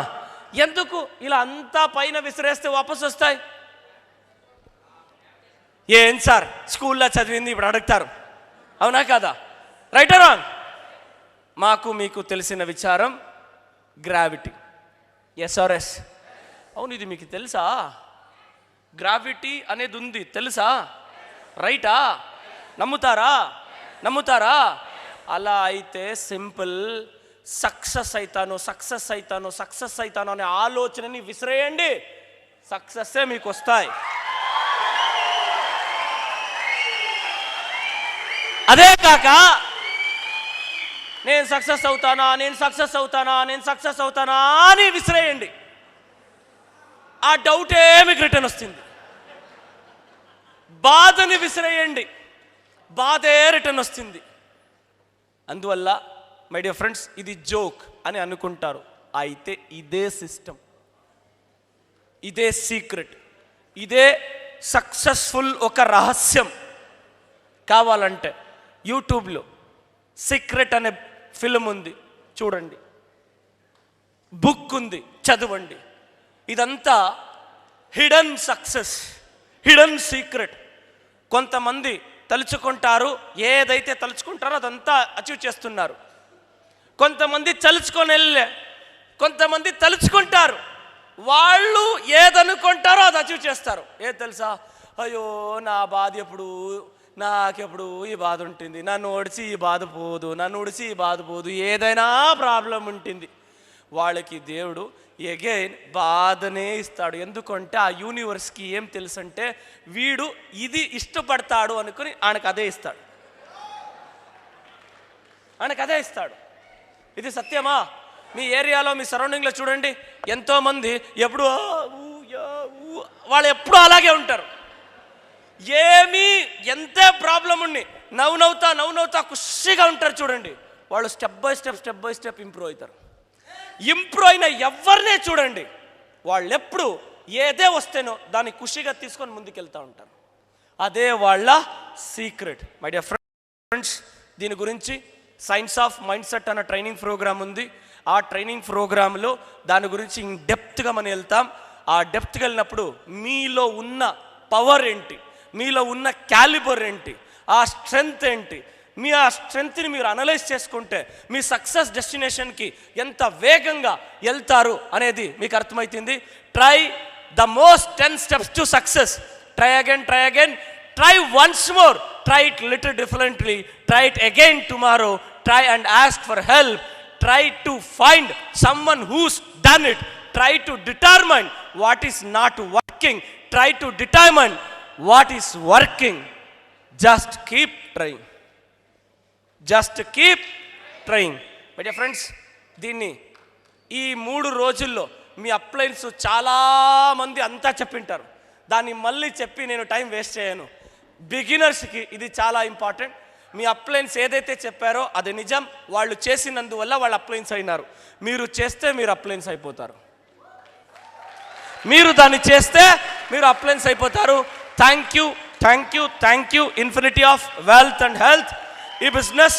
ఎందుకు ఇలా అంతా పైన విసిరేస్తే వాపస్ వస్తాయి? ఏం సార్ స్కూల్లో చదివింది ఇప్పుడు అడుగుతారు, అవునా కదా? Right or wrong? మాకు మీకు తెలిసిన విచారం గ్రావిటీ. ఎస్ఆర్ఎస్. అవును, ఇది మీకు తెలుసా? గ్రావిటీ అనేది ఉంది, తెలుసా? రైటా? నమ్ముతారా? అలా అయితే సింపుల్, సక్సెస్ అవుతాను అనే ఆలోచనని విసిరేయండి, సక్సెస్సే మీకు వస్తాయి. అదే కాక నేను సక్సెస్ అవుతానా అని విసిరేయండి, ఆ డౌటే మీకు రిటర్న్ వస్తుంది. బాధని విసిరేయండి, బాధే రిటర్న్ వస్తుంది. అందువల్ల మై డియర్ ఫ్రెండ్స్, ఇది జోక్ అని అనుకుంటారు, అయితే ఇదే సిస్టమ్, ఇదే సీక్రెట్, ఇదే సక్సెస్ఫుల్ ఒక రహస్యం. కావాలంటే యూట్యూబ్లో సీక్రెట్ అనే ఫిల్మ్ ఉంది, చూడండి. బుక్ ఉంది, చదవండి. ఇదంతా హిడెన్ సక్సెస్, హిడెన్ సీక్రెట్. కొంతమంది తలుచుకుంటారు, ఏదైతే తలుచుకుంటారో అదంతా అచీవ్ చేస్తున్నారు. కొంతమంది కొంతమంది తలుచుకుంటారు, వాళ్ళు ఏదనుకుంటారో అది అచీవ్ చేస్తారు. తెలుసా? అయ్యో నా బాధ నాకెప్పుడు ఈ బాధ ఉంటుంది, నన్ను ఓడిచి ఈ బాధ పోదు, ఏదైనా ప్రాబ్లం ఉంటుంది. వాళ్ళకి దేవుడు ఎగైన్ బాధనే ఇస్తాడు. ఎందుకంటే ఆ యూనివర్స్కి ఏం తెలుసు అంటే, వీడు ఇది ఇష్టపడతాడు అనుకుని ఆయనకు అదే ఇస్తాడు. ఇది సత్యమా? మీ ఏరియాలో, మీ సరౌండింగ్లో చూడండి, ఎంతోమంది ఎప్పుడు వాళ్ళు ఎప్పుడూ అలాగే ఉంటారు. ఎంతే ప్రాబ్లం ఉండి నవ్వునవుతా ఖుషిగా ఉంటారు. చూడండి, వాళ్ళు స్టెప్ బై స్టెప్ ఇంప్రూవ్ అవుతారు. ఇంప్రూవ్ అయిన ఎవరినే చూడండి, వాళ్ళు ఎప్పుడు ఏదే వస్తేనో దాన్ని ఖుషిగా తీసుకొని ముందుకెళ్తూ ఉంటారు. అదే వాళ్ళ సీక్రెట్. మై డియర్ ఫ్రెండ్స్, దీని గురించి సైన్స్ ఆఫ్ మైండ్ సెట్ అన్న ట్రైనింగ్ ప్రోగ్రామ్ ఉంది. ఆ ట్రైనింగ్ ప్రోగ్రాంలో దాని గురించి ఇన్ డెప్త్గా మనం వెళ్తాం. ఆ డెప్త్గా వెళ్ళినప్పుడు మీలో ఉన్న పవర్ ఏంటి, మీలో ఉన్న క్యాలిబర్ ఏంటి, ఆ స్ట్రెంగ్త్ ఏంటి, ఆ స్ట్రెంగ్త్ని మీరు అనలైజ్ చేసుకుంటే మీ సక్సెస్ డెస్టినేషన్కి ఎంత వేగంగా వెళ్తారు అనేది మీకు అర్థమవుతుంది. Try the most 10 steps to success. Try again, try once more, try it little differently, try it again tomorrow, try and ask for help, try to find someone who's done it, try to determine what is not working, try to determine what is working. Just keep trying. My dear friends, దీన్ని ఈ 3 రోజుల్లో మీ అప్లైన్స్ చాలామంది అంతా చెప్పింటారు. దాన్ని మళ్ళీ చెప్పి నేను time waste చేయను. బిగినర్స్కి ఇది చాలా ఇంపార్టెంట్. మీ అప్లయన్స్ ఏదైతే చెప్పారో అది నిజం. వాళ్ళు చేసినందువల్ల వాళ్ళు అప్లయన్స్ అయినారు. మీరు చేస్తే మీరు అప్లయన్స్ అయిపోతారు. మీరు దాన్ని చేస్తే మీరు అప్లయన్స్ అయిపోతారు. Thank you, thank you, thank you. Infinity of wealth and health ఈ బిజినెస్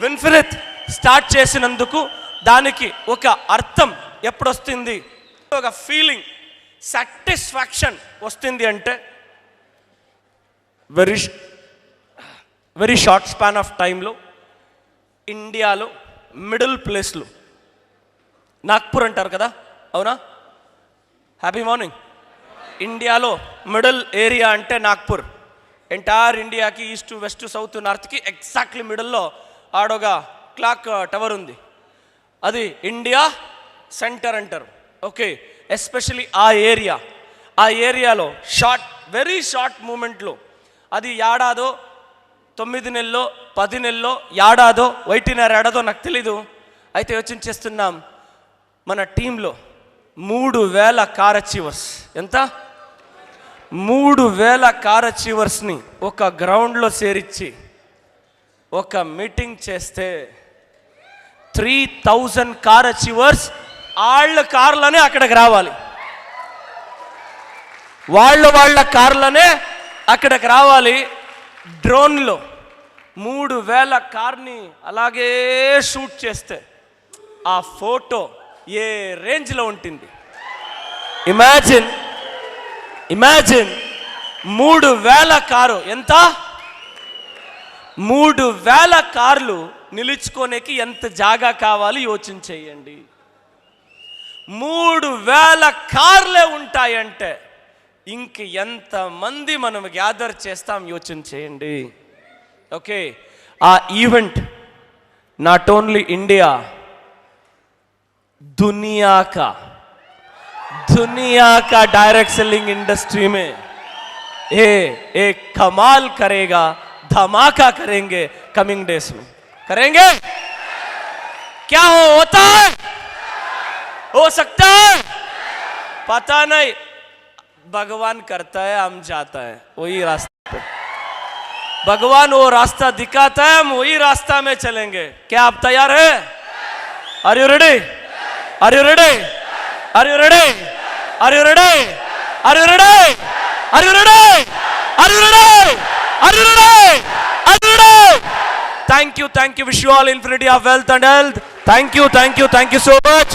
విన్ఫినిట్ స్టార్ట్ చేసినందుకు దానికి ఒక అర్థం ఎప్పుడు వస్తుంది, ఒక ఫీలింగ్, సాటిస్ఫాక్షన్ వస్తుంది అంటే వెరీ షార్ట్ స్పాన్ ఆఫ్ టైంలో ఇండియాలో మిడిల్ ప్లేస్లో నాగ్పూర్ అంటారు కదా, అవునా? Happy morning. ఇండియాలో మిడిల్ ఏరియా అంటే నాగ్పూర్. ఎంటైర్ ఇండియాకి ఈస్ట్, వెస్ట్, సౌత్, నార్త్కి ఎగ్జాక్ట్లీ మిడిల్లో ఆడొక క్లాక్ టవర్ ఉంది. అది ఇండియా సెంటర్ అంటారు. ఓకే, ఎస్పెషలీ ఆ ఏరియాలో వెరీ షార్ట్ మూమెంట్లో, అది ఏడాదో 9 నెలలో 10 నెలలో ఏడాదో ఏడాదో నాకు తెలీదు. అయితే యోచించేస్తున్నాం, మన టీంలో 3000 కార్ అచీవర్స్. ఎంత? 3000 కార్ అచీవర్స్ని ఒక గ్రౌండ్లో చేర్చి ఒక మీటింగ్ చేస్తే 3000 కార్ అచీవర్స్ వాళ్ళ కార్లనే అక్కడికి రావాలి. వాళ్ళ కార్లనే అక్కడికి రావాలి. డ్రోన్లో 3000 కార్ని అలాగే షూట్ చేస్తే ఆ ఫోటో ఏ రేంజ్లో ఉంటుంది? Imagine 3000 car. ఎంత? 3000 కార్లు నిలుచుకోనేకి ఎంత జాగా కావాలి యోచించేయండి. 3000 కార్లే ఉంటాయంటే ఇంక ఎంతమంది మనం గ్యాదర్ చేస్తాం యోచించేయండి. ఓకే, ఆ ఈవెంట్ నాట్ ఓన్లీ ఇండియా, दुनिया का डायरेक्ट सेलिंग इंडस्ट्री में ये एक कमाल करेगा, धमाका करेंगे. कमिंग डेज में करेंगे. क्या होता है, हो सकता है, पता नहीं. भगवान करता है, हम जाता है वही रास्ते पे. भगवान वो रास्ता दिखाता है, हम वही रास्ता में चलेंगे. क्या आप तैयार है? Are you ready? Are you ready? Are you ready? Are you ready? Are you ready? Are you ready? Are you ready? Are you ready? Are you ready? Thank you. Wish you all infinity of wealth and health. Thank you so much.